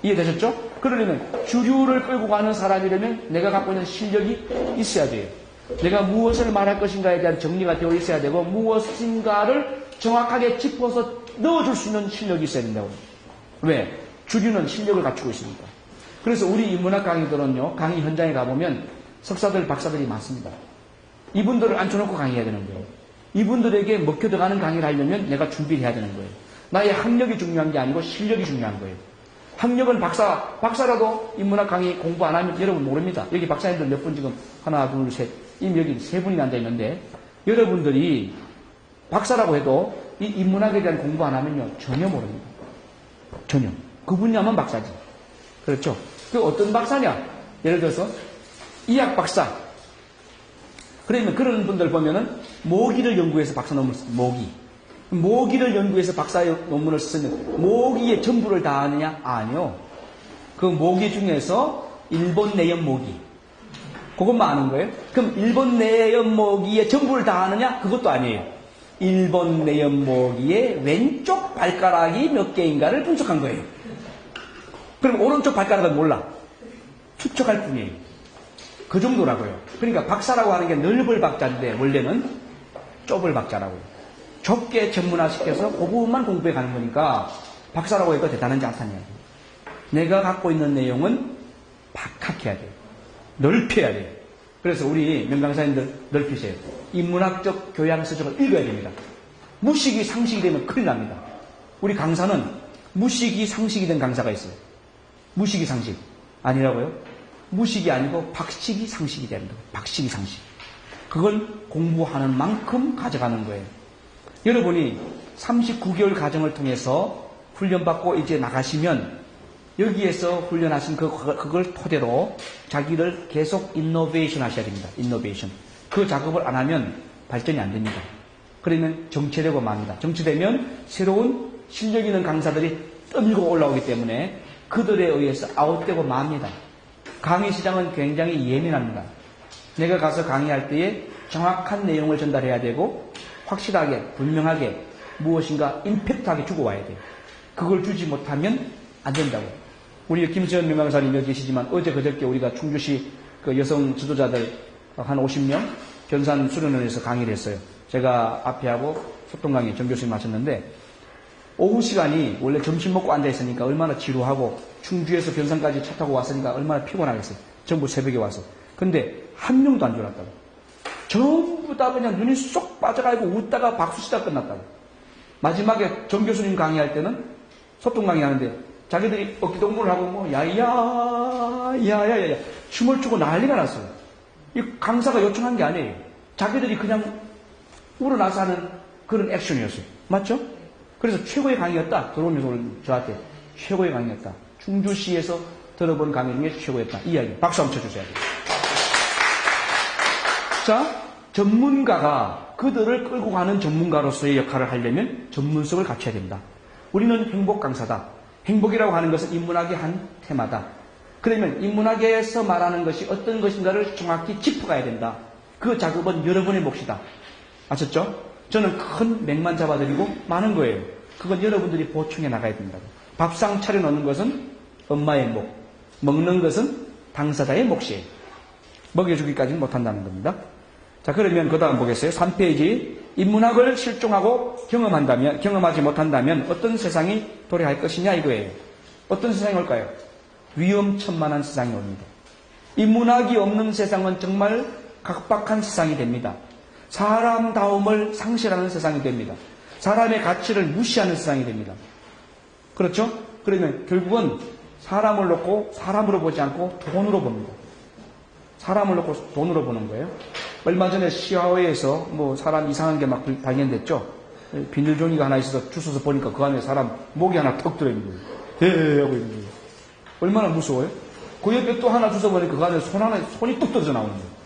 이해되셨죠? 그러려면 주류를 끌고 가는 사람이라면 내가 갖고 있는 실력이 있어야 돼요. 내가 무엇을 말할 것인가에 대한 정리가 되어 있어야 되고 무엇인가를 정확하게 짚어서 넣어줄 수 있는 실력이 있어야 된다고. 왜? 주류는 실력을 갖추고 있습니다. 그래서 우리 인문학 강의들은요, 강의 현장에 가보면 석사들, 박사들이 많습니다. 이분들을 앉혀놓고 강의해야 되는 거예요. 이분들에게 먹혀 들어가는 강의를 하려면 내가 준비를 해야 되는 거예요. 나의 학력이 중요한 게 아니고 실력이 중요한 거예요. 학력은 박사라도 인문학 강의 공부 안 하면 여러분 모릅니다. 여기 박사님들 몇 분 지금 하나, 둘, 셋, 이미 여기 3분이나 앉아 있는데 여러분들이 박사라고 해도 이 인문학에 대한 공부 안 하면요 전혀 모릅니다. 전혀. 그 분야만 박사지. 그렇죠? 그 어떤 박사냐? 예를 들어서 이학 박사. 그러면 그런 분들 보면은 모기를 연구해서 박사 논문을 씁니다. 모기를 연구해서 박사 논문을 쓰면 모기의 전부를 다 아느냐? 아니요. 그 모기 중에서 일본 내염 모기. 그것만 아는 거예요. 그럼 일본 내염 모기의 전부를 다 아느냐? 그것도 아니에요. 일본 내염 모기의 왼쪽 발가락이 몇 개인가를 분석한 거예요. 그럼 오른쪽 발가락은 몰라. 추측할 뿐이에요. 그 정도라고요. 그러니까 박사라고 하는 게 넓을 박자인데 원래는 좁을 박자라고요. 좁게 전문화시켜서 그 부분만 공부해 가는 거니까 박사라고 해도 대단하지 않다는 얘기예요. 내가 갖고 있는 내용은 박학해야 돼요. 넓혀야 돼요. 그래서 우리 명강사님들 넓히세요. 인문학적 교양서적을 읽어야 됩니다. 무식이 상식이 되면 큰일 납니다. 우리 강사는 무식이 상식이 된 강사가 있어요. 무식이 상식 아니라고요? 무식이 아니고 박식이 상식이 됩니다. 박식이 상식. 그걸 공부하는 만큼 가져가는 거예요. 여러분이 39개월 과정을 통해서 훈련받고 이제 나가시면 여기에서 훈련하신 그걸 토대로 자기를 계속 인노베이션 하셔야 됩니다. 인노베이션. 그 작업을 안 하면 발전이 안 됩니다. 그러면 정체되고 맙니다. 정체되면 새로운 실력 있는 강사들이 떠밀고 올라오기 때문에 그들에 의해서 아웃되고 맙니다. 강의 시장은 굉장히 예민합니다. 내가 가서 강의할 때에 정확한 내용을 전달해야 되고 확실하게 분명하게 무엇인가 임팩트하게 주고 와야 돼요. 그걸 주지 못하면 안 된다고요. 우리 김수현 명강사님 여기 계시지만 어제 그저께 우리가 충주시 그 여성 지도자들 한 50명 견산 수련원에서 강의를 했어요. 제가 앞에 하고 소통 강의 정 교수님 하셨는데 오후 시간이 원래 점심 먹고 앉아 있으니까 얼마나 지루하고 충주에서 변산까지 차 타고 왔으니까 얼마나 피곤하겠어요. 전부 새벽에 와서. 근데 한 명도 안 졸았다고. 전부 다 그냥 눈이 쏙 빠져가지고 웃다가 박수 치다 끝났다고. 마지막에 정 교수님 강의할 때는 소통 강의하는데 자기들이 어깨 동무를 하고 뭐 야야야야야 춤을 추고 난리가 났어요. 이 강사가 요청한 게 아니에요. 자기들이 그냥 우러나서 하는 그런 액션이었어요. 맞죠? 그래서 최고의 강의였다. 들어오면서 오늘 저한테 최고의 강의였다. 충주시에서 들어본 강의 중에 최고였다. 이 이야기. 박수 한번 쳐주셔야 돼요. 자, 전문가가 그들을 끌고 가는 전문가로서의 역할을 하려면 전문성을 갖춰야 됩니다. 우리는 행복 강사다. 행복이라고 하는 것은 인문학의 한 테마다. 그러면 인문학에서 말하는 것이 어떤 것인가를 정확히 짚어가야 된다. 그 작업은 여러분의 몫이다. 아셨죠? 저는 큰 맥만 잡아드리고 많은 거예요. 그건 여러분들이 보충해 나가야 된다. 밥상 차려놓는 것은 엄마의 몫, 먹는 것은 당사자의 몫이에요. 먹여주기까지는 못한다는 겁니다. 자, 그러면 그 다음 보겠어요. 3페이지. 인문학을 실종하고 경험하지 못한다면 어떤 세상이 도래할 것이냐 이거예요. 어떤 세상이 올까요? 위험천만한 세상이 옵니다. 인문학이 없는 세상은 정말 각박한 세상이 됩니다. 사람다움을 상실하는 세상이 됩니다. 사람의 가치를 무시하는 세상이 됩니다. 그렇죠? 그러면 결국은 사람을 놓고 사람으로 보지 않고 돈으로 봅니다. 사람을 놓고 돈으로 보는 거예요. 얼마 전에 시화회에서 뭐 사람 이상한 게 막 발견됐죠. 비닐종이가 하나 있어서 주워서 보니까 그 안에 사람 목이 하나 턱 들어있는 거예요. 하고 있는 거예요. 얼마나 무서워요? 그 옆에 또 하나 주워 보니까 그 안에 손이 뚝 떨어져 나오는 거예요.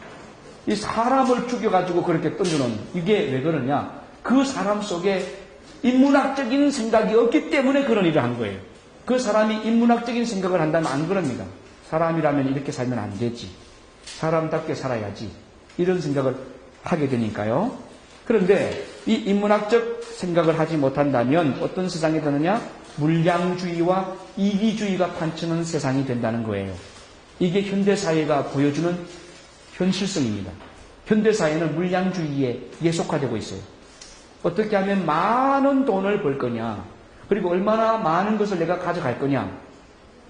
이 사람을 죽여가지고 그렇게 던져놓는 이게 왜 그러냐? 그 사람 속에 인문학적인 생각이 없기 때문에 그런 일을 한 거예요. 그 사람이 인문학적인 생각을 한다면 안 그럽니다. 사람이라면 이렇게 살면 안 되지. 사람답게 살아야지. 이런 생각을 하게 되니까요. 그런데 이 인문학적 생각을 하지 못한다면 어떤 세상이 되느냐? 물량주의와 이기주의가 판치는 세상이 된다는 거예요. 이게 현대사회가 보여주는 현실성입니다. 현대사회는 물량주의에 예속화되고 있어요. 어떻게 하면 많은 돈을 벌 거냐, 그리고 얼마나 많은 것을 내가 가져갈 거냐,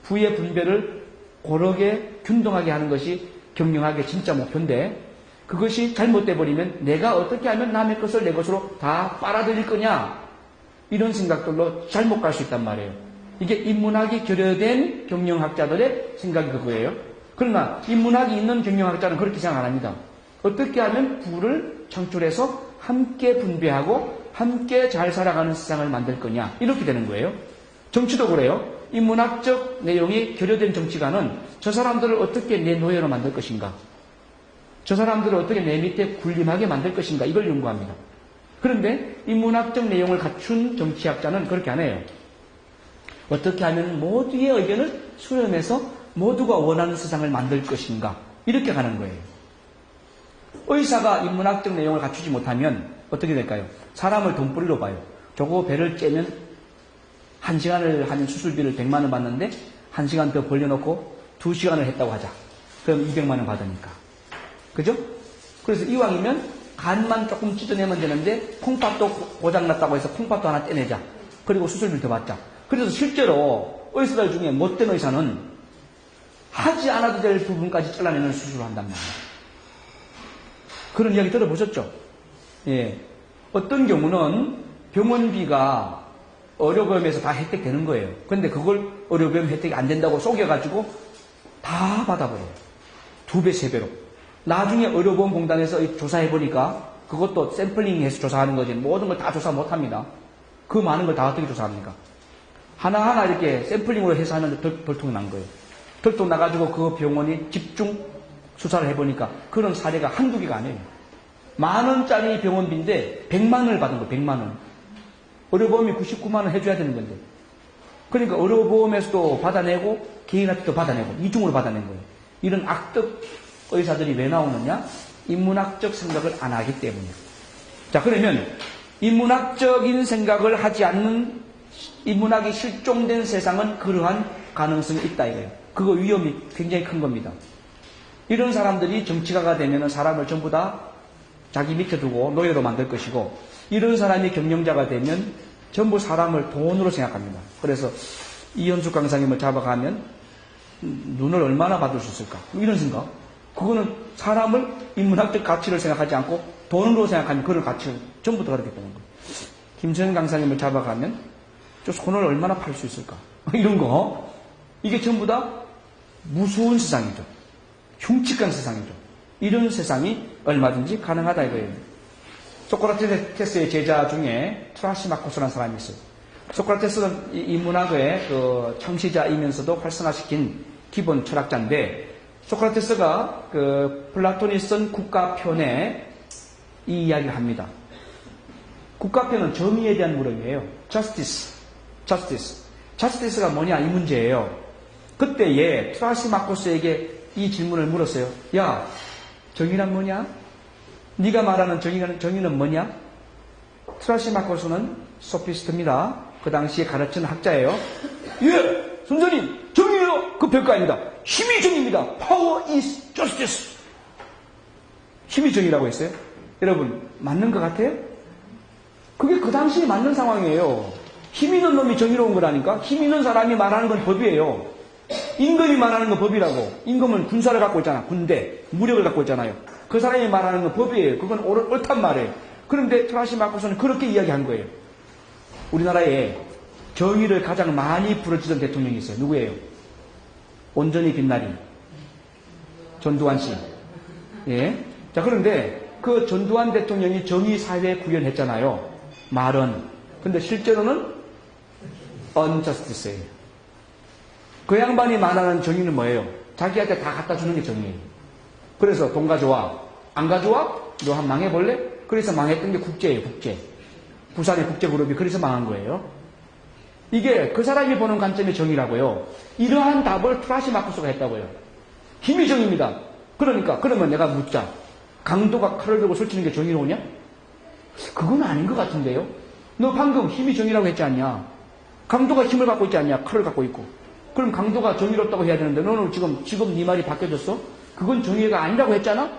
부의 분배를 고르게 균등하게 하는 것이 경영학의 진짜 목표인데 그것이 잘못돼 버리면 내가 어떻게 하면 남의 것을 내 것으로 다 빨아들일 거냐, 이런 생각들로 잘못 갈 수 있단 말이에요. 이게 인문학이 결여된 경영학자들의 생각이 그거예요. 그러나 인문학이 있는 경영학자는 그렇게 생각 안 합니다. 어떻게 하면 부를 창출해서 함께 분배하고 함께 잘 살아가는 세상을 만들 거냐, 이렇게 되는 거예요. 정치도 그래요. 인문학적 내용이 결여된 정치가는 저 사람들을 어떻게 내 노예로 만들 것인가, 저 사람들을 어떻게 내 밑에 군림하게 만들 것인가, 이걸 연구합니다. 그런데 인문학적 내용을 갖춘 정치학자는 그렇게 안 해요. 어떻게 하면 모두의 의견을 수렴해서 모두가 원하는 세상을 만들 것인가, 이렇게 가는 거예요. 의사가 인문학적 내용을 갖추지 못하면 어떻게 될까요? 사람을 돈벌이로 봐요. 저거 배를 째면 1시간을 하면 수술비를 100만 원 받는데 1시간 더 벌려놓고 2시간을 했다고 하자. 그럼 200만 원 받으니까. 그죠? 그래서 이왕이면 간만 조금 찢어내면 되는데 콩팥도 고장났다고 해서 콩팥도 하나 떼내자. 그리고 수술비를 더 받자. 그래서 실제로 의사들 중에 못된 의사는 하지 않아도 될 부분까지 잘라내는 수술을 한단 말이에요. 그런 이야기 들어보셨죠? 예. 어떤 경우는 병원비가 의료보험에서 다 혜택되는 거예요. 그런데 그걸 의료보험 혜택이 안 된다고 속여가지고 다 받아버려요. 2배, 3배로. 나중에 의료보험공단에서 조사해보니까 그것도 샘플링해서 조사하는 거지 모든 걸 다 조사 못합니다. 그 많은 걸 다 어떻게 조사합니까? 하나하나 이렇게 샘플링으로 해서 하는데 덜통 난 거예요. 덜통 나가지고 그 병원이 집중 수사를 해보니까 그런 사례가 한두 개가 아니에요. 10,000원짜리 병원비인데 100만 원을 받은 거예요. 100만 원. 의료보험이 99만 원 해줘야 되는 건데. 그러니까 의료보험에서도 받아내고 개인한테도 받아내고 이중으로 받아낸 거예요. 이런 악덕 의사들이 왜 나오느냐? 인문학적 생각을 안 하기 때문이에요. 자, 그러면 인문학적인 생각을 하지 않는 인문학이 실종된 세상은 그러한 가능성이 있다 이거예요. 그거 위험이 굉장히 큰 겁니다. 이런 사람들이 정치가가 되면 사람을 전부 다 자기 밑에 두고 노예로 만들 것이고, 이런 사람이 경영자가 되면 전부 사람을 돈으로 생각합니다. 그래서 이현숙 강사님을 잡아가면 눈을 얼마나 받을 수 있을까? 이런 생각. 그거는 사람을 인문학적 가치를 생각하지 않고 돈으로 생각하면 그런 가치를 전부 다 그렇게 되는 거예요. 김수현 강사님을 잡아가면 저 손을 얼마나 팔 수 있을까? 이런 거. 이게 전부 다 무서운 세상이죠. 흉측한 세상이죠. 이런 세상이 얼마든지 가능하다 이거예요. 소크라테스의 제자 중에 트라시마코스라는 사람이 있어요. 소크라테스는 인문학의 그 창시자이면서도 활성화시킨 기본 철학자인데, 소크라테스가 그 플라톤이 쓴 국가편에 이 이야기를 합니다. 국가편은 정의에 대한 무력이에요. Justice가 뭐냐 이 문제예요. 그때에 트라시마코스에게 이 질문을 물었어요. 야, 정의란 뭐냐? 네가 말하는 정의는 뭐냐? 트라시마코스는 소피스트입니다. 그 당시에 가르치는 학자예요. 예, 선생님, 정의요? 그 별거 아닙니다. 힘이 정의입니다. Power is justice. 힘이 정의라고 했어요. 여러분, 맞는 것 같아요? 그게 그 당시에 맞는 상황이에요. 힘 있는 놈이 정의로운 거라니까. 힘 있는 사람이 말하는 건 법이에요. 임금이 말하는 건 법이라고. 임금은 군사를 갖고 있잖아. 군대, 무력을 갖고 있잖아요. 그 사람이 말하는 건 법이에요. 그건 옳단 말이에요. 그런데 트라시마코스는 그렇게 이야기한 거예요. 우리나라에 정의를 가장 많이 부르짖은 대통령이 있어요. 누구예요? 온전히 빛나리 전두환 씨. 예. 자, 그런데 그 전두환 대통령이 정의사회 구현했잖아요. 말은. 근데 실제로는 unjustice예요. 그 양반이 말하는 정의는 뭐예요? 자기한테 다 갖다 주는 게 정의예요. 그래서 돈 가져와. 안 가져와? 너 한 망해볼래? 그래서 망했던 게 국제예요, 국제. 부산의 국제그룹이 그래서 망한 거예요. 이게 그 사람이 보는 관점의 정의라고요. 이러한 답을 트라시마코스가 했다고요. 힘이 정의입니다. 그러면 내가 묻자. 강도가 칼을 들고 설치는 게 정의로우냐? 그건 아닌 것 같은데요. 너 방금 힘이 정의라고 했지 않냐? 강도가 힘을 갖고 있지 않냐? 칼을 갖고 있고. 그럼 강도가 정의롭다고 해야 되는데 너는 지금 네 말이 바뀌어졌어? 그건 정의가 아니라고 했잖아?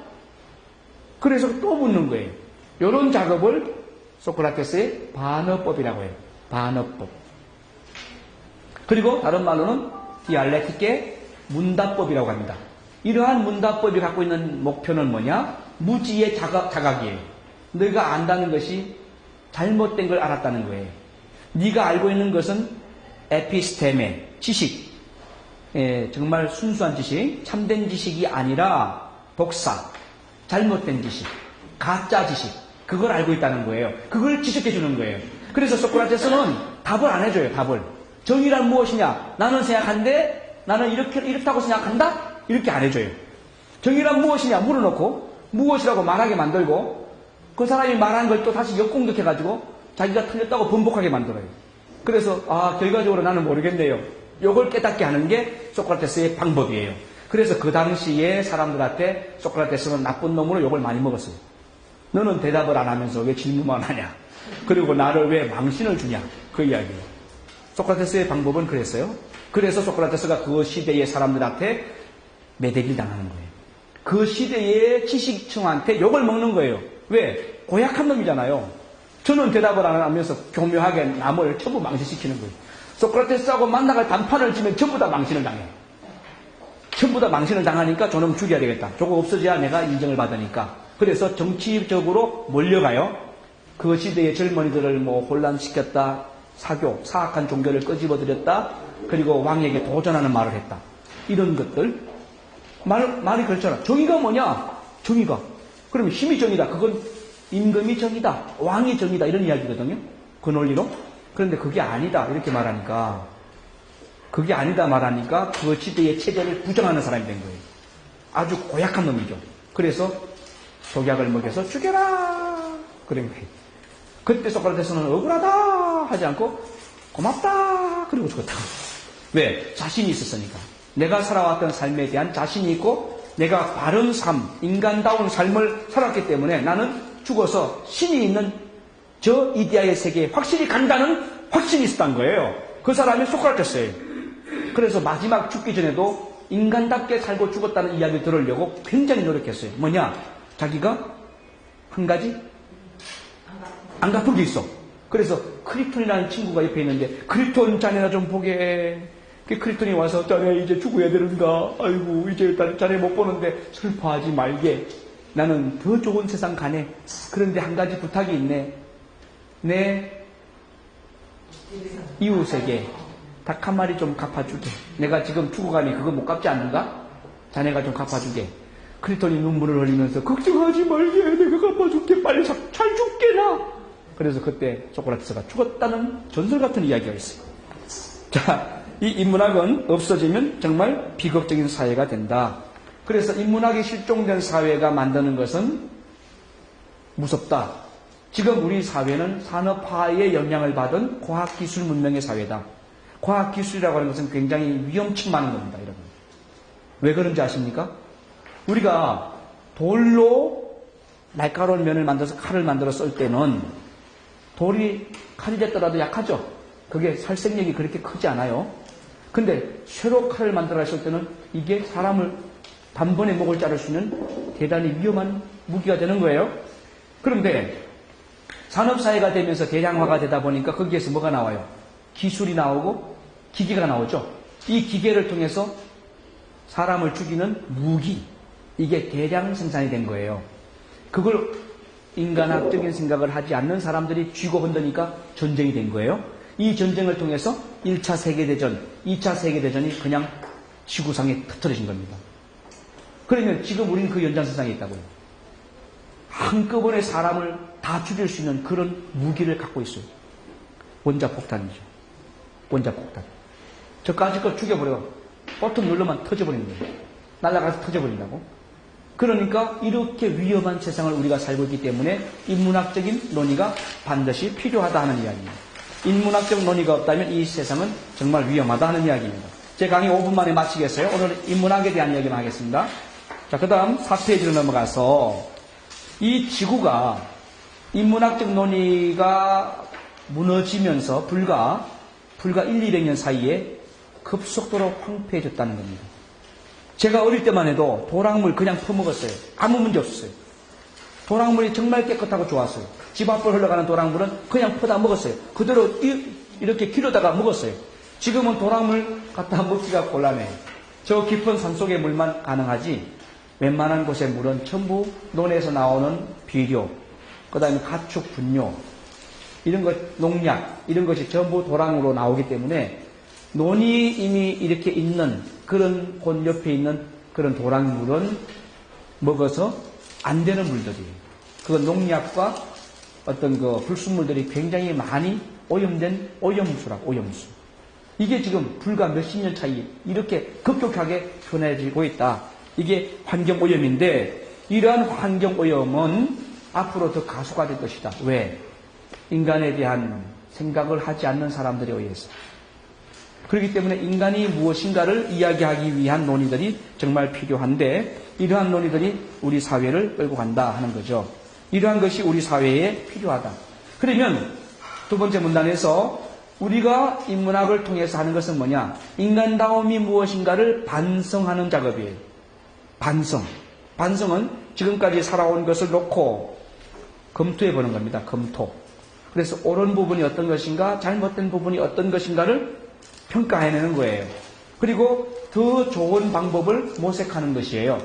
그래서 또 묻는 거예요. 이런 작업을 소크라테스의 반어법이라고 해요. 반어법. 그리고 다른 말로는 디알렉틱의 문답법이라고 합니다. 이러한 문답법이 갖고 있는 목표는 뭐냐? 무지의 자각이에요. 너가 안다는 것이 잘못된 걸 알았다는 거예요. 네가 알고 있는 것은 에피스테메, 지식. 정말 순수한 지식, 참된 지식이 아니라 독사, 잘못된 지식, 가짜 지식. 그걸 알고 있다는 거예요. 그걸 지적해 주는 거예요. 그래서 소크라테스는 답을 안 해줘요, 답을. 정의란 무엇이냐? 나는 생각한데, 나는 이렇다고 생각한다? 이렇게 안 해줘요. 정의란 무엇이냐? 물어놓고, 무엇이라고 말하게 만들고, 그 사람이 말한 걸 또 다시 역공격해가지고, 자기가 틀렸다고 번복하게 만들어요. 그래서, 결과적으로 나는 모르겠네요. 요걸 깨닫게 하는 게 소크라테스의 방법이에요. 그래서 그 당시에 사람들한테 소크라테스는 나쁜 놈으로 욕을 많이 먹었어요. 너는 대답을 안 하면서 왜 질문만 하냐? 그리고 나를 왜 망신을 주냐? 그 이야기예요. 소크라테스의 방법은 그랬어요. 그래서 소크라테스가 그 시대의 사람들한테 매대기를 당하는 거예요. 그 시대의 지식층한테 욕을 먹는 거예요. 왜? 고약한 놈이잖아요. 저는 대답을 안 하면서 교묘하게 남을 전부 망신시키는 거예요. 소크라테스하고 만나갈 단판을 지면 전부 다 망신을 당해요. 전부 다 망신을 당하니까 저놈 죽여야 되겠다. 저거 없어져야 내가 인정을 받으니까. 그래서 정치적으로 몰려가요. 그 시대의 젊은이들을 혼란시켰다. 사악한 종교를 끄집어들였다. 그리고 왕에게 도전하는 말을 했다. 이런 것들. 말이 그렇잖아. 정의가 뭐냐? 정의가. 그러면 힘이 정의다. 그건 임금이 정의다. 왕이 정의다. 이런 이야기거든요. 그 논리로. 그런데 그게 아니다. 이렇게 말하니까. 그게 아니다 말하니까 그 시대의 체제를 부정하는 사람이 된 거예요. 아주 고약한 놈이죠. 그래서 독약을 먹여서 죽여라. 그런 거예요. 그때 소크라테스는 억울하다 하지 않고 고맙다. 그리고 죽었다. 왜? 자신이 있었으니까. 내가 살아왔던 삶에 대한 자신이 있고 내가 바른 삶, 인간다운 삶을 살았기 때문에 나는 죽어서 신이 있는 저 이데아의 세계에 확실히 간다는 확신이 있었던 거예요. 그 사람이 소크라테스예요. 그래서 마지막 죽기 전에도 인간답게 살고 죽었다는 이야기를 들으려고 굉장히 노력했어요. 뭐냐? 자기가 한 가지 안 갚은 게 있어. 그래서 크리톤이라는 친구가 옆에 있는데, 크리톤 자네나 좀 보게. 그 크리톤이 와서, 자네 이제 죽어야 되는가? 아이고, 이제 자네 못 보는데 슬퍼하지 말게. 나는 더 좋은 세상 가네. 그런데 한 가지 부탁이 있네. 내 이웃에게 닭 한 마리 좀 갚아주게. 내가 지금 죽어가니 그거 못 갚지 않는가? 자네가 좀 갚아주게. 크리톤이 눈물을 흘리면서 걱정하지 말게. 내가 갚아줄게. 빨리 잘 죽게나. 그래서 그때 소크라테스가 죽었다는 전설 같은 이야기가 있어요. 자, 이 인문학은 없어지면 정말 비극적인 사회가 된다. 그래서 인문학이 실종된 사회가 만드는 것은 무섭다. 지금 우리 사회는 산업화의 영향을 받은 과학기술 문명의 사회다. 과학기술이라고 하는 것은 굉장히 위험층 많은 겁니다, 여러분. 왜 그런지 아십니까? 우리가 돌로 날카로운 면을 만들어서 칼을 만들어 쓸 때는 돌이 칼이 됐더라도 약하죠. 그게 살생력이 그렇게 크지 않아요. 근데 쇠로 칼을 만들어 쓸 때는 이게 사람을 단번에 목을 자를 수 있는 대단히 위험한 무기가 되는 거예요. 그런데 산업사회가 되면서 대량화가 되다 보니까 거기에서 뭐가 나와요? 기술이 나오고 기계가 나오죠. 이 기계를 통해서 사람을 죽이는 무기, 이게 대량 생산이 된 거예요. 그걸 인간학적인 생각을 하지 않는 사람들이 쥐고 흔드니까 전쟁이 된 거예요. 이 전쟁을 통해서 1차 세계대전, 2차 세계대전이 그냥 지구상에 터뜨려진 겁니다. 그러면 지금 우리는 그 연장선상에 있다고요. 한꺼번에 사람을 다 죽일 수 있는 그런 무기를 갖고 있어요. 원자폭탄이죠. 원자폭탄. 저까지 걸 죽여버려. 버튼 누르면 터져버리는 거예요. 날아가서 터져버린다고. 그러니까 이렇게 위험한 세상을 우리가 살고 있기 때문에 인문학적인 논의가 반드시 필요하다 하는 이야기입니다. 인문학적 논의가 없다면 이 세상은 정말 위험하다 하는 이야기입니다. 제 강의 5분 만에 마치겠어요. 오늘 인문학에 대한 이야기만 하겠습니다. 자, 그 다음 4페이지로 넘어가서 이 지구가 인문학적 논의가 무너지면서 불과 1, 200년 사이에 급속도로 황폐해졌다는 겁니다. 제가 어릴 때만 해도 도랑물 그냥 퍼먹었어요. 아무 문제 없었어요. 도랑물이 정말 깨끗하고 좋았어요. 집 앞으로 흘러가는 도랑물은 그냥 퍼다 먹었어요. 그대로 이렇게 기르다가 먹었어요. 지금은 도랑물 갖다 먹기가 곤란해요. 저 깊은 산속의 물만 가능하지 웬만한 곳의 물은 전부 논에서 나오는 비료, 그 다음에 가축 분뇨, 이런 것, 농약, 이런 것이 전부 도랑으로 나오기 때문에 논이 이미 이렇게 있는 그런 곳 옆에 있는 그런 도랑물은 먹어서 안 되는 물들이에요. 그 농약과 어떤 그 불순물들이 굉장히 많이 오염된 오염수라고, 오염수. 이게 지금 불과 몇십 년 차이에 이렇게 급격하게 변해지고 있다. 이게 환경오염인데 이러한 환경오염은 앞으로 더 가수가 될 것이다. 왜? 인간에 대한 생각을 하지 않는 사람들에 의해서. 그렇기 때문에 인간이 무엇인가를 이야기하기 위한 논의들이 정말 필요한데 이러한 논의들이 우리 사회를 끌고 간다 하는 거죠. 이러한 것이 우리 사회에 필요하다. 그러면 두 번째 문단에서 우리가 인문학을 통해서 하는 것은 뭐냐? 인간다움이 무엇인가를 반성하는 작업이에요. 반성. 반성은 지금까지 살아온 것을 놓고 검토해 보는 겁니다. 검토. 그래서 옳은 부분이 어떤 것인가, 잘못된 부분이 어떤 것인가를 평가해내는 거예요. 그리고 더 좋은 방법을 모색하는 것이에요.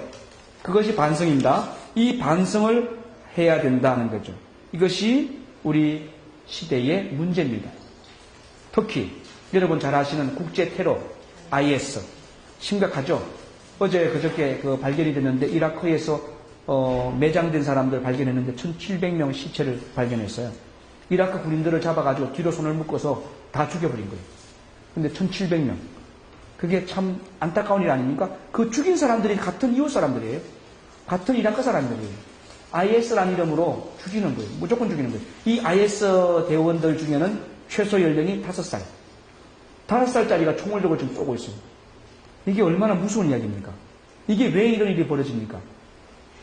그것이 반성입니다. 이 반성을 해야 된다는 거죠. 이것이 우리 시대의 문제입니다. 특히 여러분 잘 아시는 국제 테러, IS 심각하죠. 어제 그저께 발견이 됐는데 이라크에서 매장된 사람들 발견했는데 1,700명 시체를 발견했어요. 이라크 군인들을 잡아가지고 뒤로 손을 묶어서 다 죽여버린 거예요. 근데 1,700명. 그게 참 안타까운 일 아닙니까? 그 죽인 사람들이 같은 이웃 사람들이에요. 같은 이라크 사람들이에요. IS라는 이름으로 죽이는 거예요. 무조건 죽이는 거예요. 이 IS 대원들 중에는 최소 연령이 5살. 5살짜리가 총을 들고 지금 쏘고 있어요. 이게 얼마나 무서운 이야기입니까? 이게 왜 이런 일이 벌어집니까?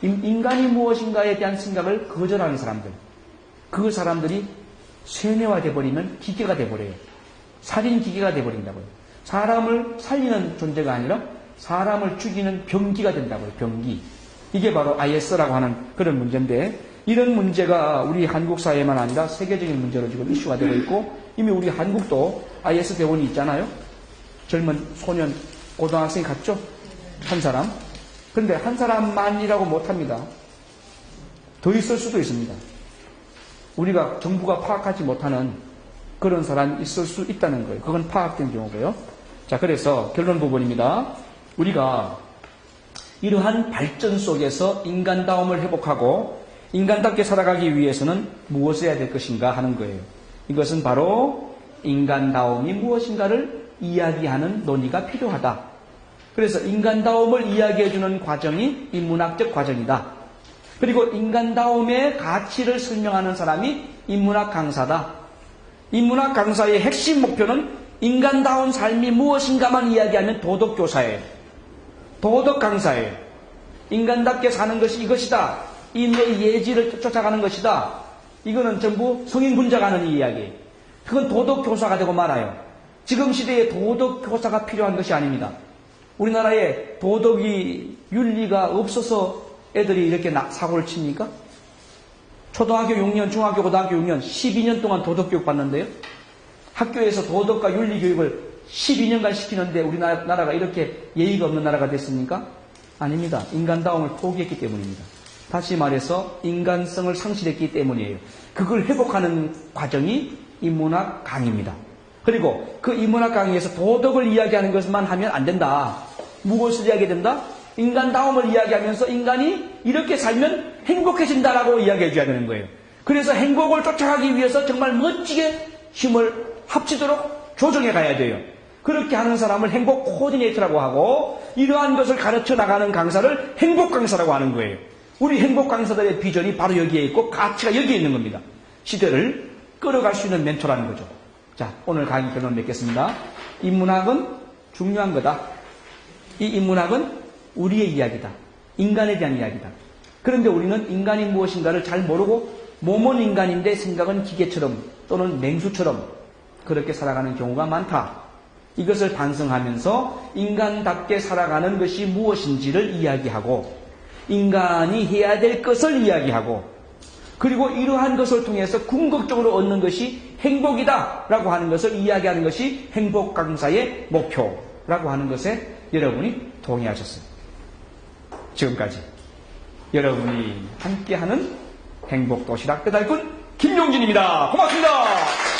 인간이 무엇인가에 대한 생각을 거절하는 사람들. 그 사람들이 세뇌화돼 버리면 기계가 돼 버려요. 살인 기계가 돼 버린다고요. 사람을 살리는 존재가 아니라 사람을 죽이는 병기가 된다고요. 병기. 이게 바로 IS라고 하는 그런 문제인데 이런 문제가 우리 한국 사회만 아니라 세계적인 문제로 지금 이슈가 되고 있고, 이미 우리 한국도 IS 대원이 있잖아요. 젊은 소년, 고등학생이 갔죠? 한 사람. 그런데 한 사람만이라고 못합니다. 더 있을 수도 있습니다. 우리가 정부가 파악하지 못하는 그런 사람이 있을 수 있다는 거예요. 그건 파악된 경우고요. 자, 그래서 결론 부분입니다. 우리가 이러한 발전 속에서 인간다움을 회복하고 인간답게 살아가기 위해서는 무엇을 해야 될 것인가 하는 거예요. 이것은 바로 인간다움이 무엇인가를 이야기하는 논의가 필요하다. 그래서 인간다움을 이야기해주는 과정이 인문학적 과정이다. 그리고 인간다움의 가치를 설명하는 사람이 인문학 강사다. 인문학 강사의 핵심 목표는 인간다운 삶이 무엇인가만 이야기하면 도덕교사예요. 도덕 강사예요. 인간답게 사는 것이 이것이다. 인의 예지를 쫓아가는 것이다. 이거는 전부 성인군자가 하는 이야기예요. 그건 도덕교사가 되고 말아요. 지금 시대에 도덕교사가 필요한 것이 아닙니다. 우리나라에 도덕이 윤리가 없어서 애들이 이렇게 사고를 칩니까? 초등학교 6년, 중학교, 고등학교 6년, 12년 동안 도덕교육 받는데요. 학교에서 도덕과 윤리 교육을 12년간 시키는데 우리나라가 이렇게 예의가 없는 나라가 됐습니까? 아닙니다. 인간다움을 포기했기 때문입니다. 다시 말해서 인간성을 상실했기 때문이에요. 그걸 회복하는 과정이 인문학 강의입니다. 그리고 그 인문학 강의에서 도덕을 이야기하는 것만 하면 안 된다. 무엇을 이야기해야 된다? 인간다움을 이야기하면서 인간이 이렇게 살면 행복해진다라고 이야기해 줘야 되는 거예요. 그래서 행복을 쫓아가기 위해서 정말 멋지게 힘을 합치도록 조정해 가야 돼요. 그렇게 하는 사람을 행복 코디네이터라고 하고, 이러한 것을 가르쳐 나가는 강사를 행복 강사라고 하는 거예요. 우리 행복 강사들의 비전이 바로 여기에 있고 가치가 여기에 있는 겁니다. 시대를 끌어갈 수 있는 멘토라는 거죠. 자, 오늘 강의 결론 맺겠습니다. 인문학은 중요한 거다. 이 인문학은 우리의 이야기다. 인간에 대한 이야기다. 그런데 우리는 인간이 무엇인가를 잘 모르고 몸은 인간인데 생각은 기계처럼 또는 맹수처럼 그렇게 살아가는 경우가 많다. 이것을 반성하면서 인간답게 살아가는 것이 무엇인지를 이야기하고, 인간이 해야 될 것을 이야기하고, 그리고 이러한 것을 통해서 궁극적으로 얻는 것이 행복이다 라고 하는 것을 이야기하는 것이 행복 강사의 목표라고 하는 것에 여러분이 동의하셨어요. 지금까지 여러분이 함께하는 행복도시락 배달꾼 김용진입니다. 고맙습니다.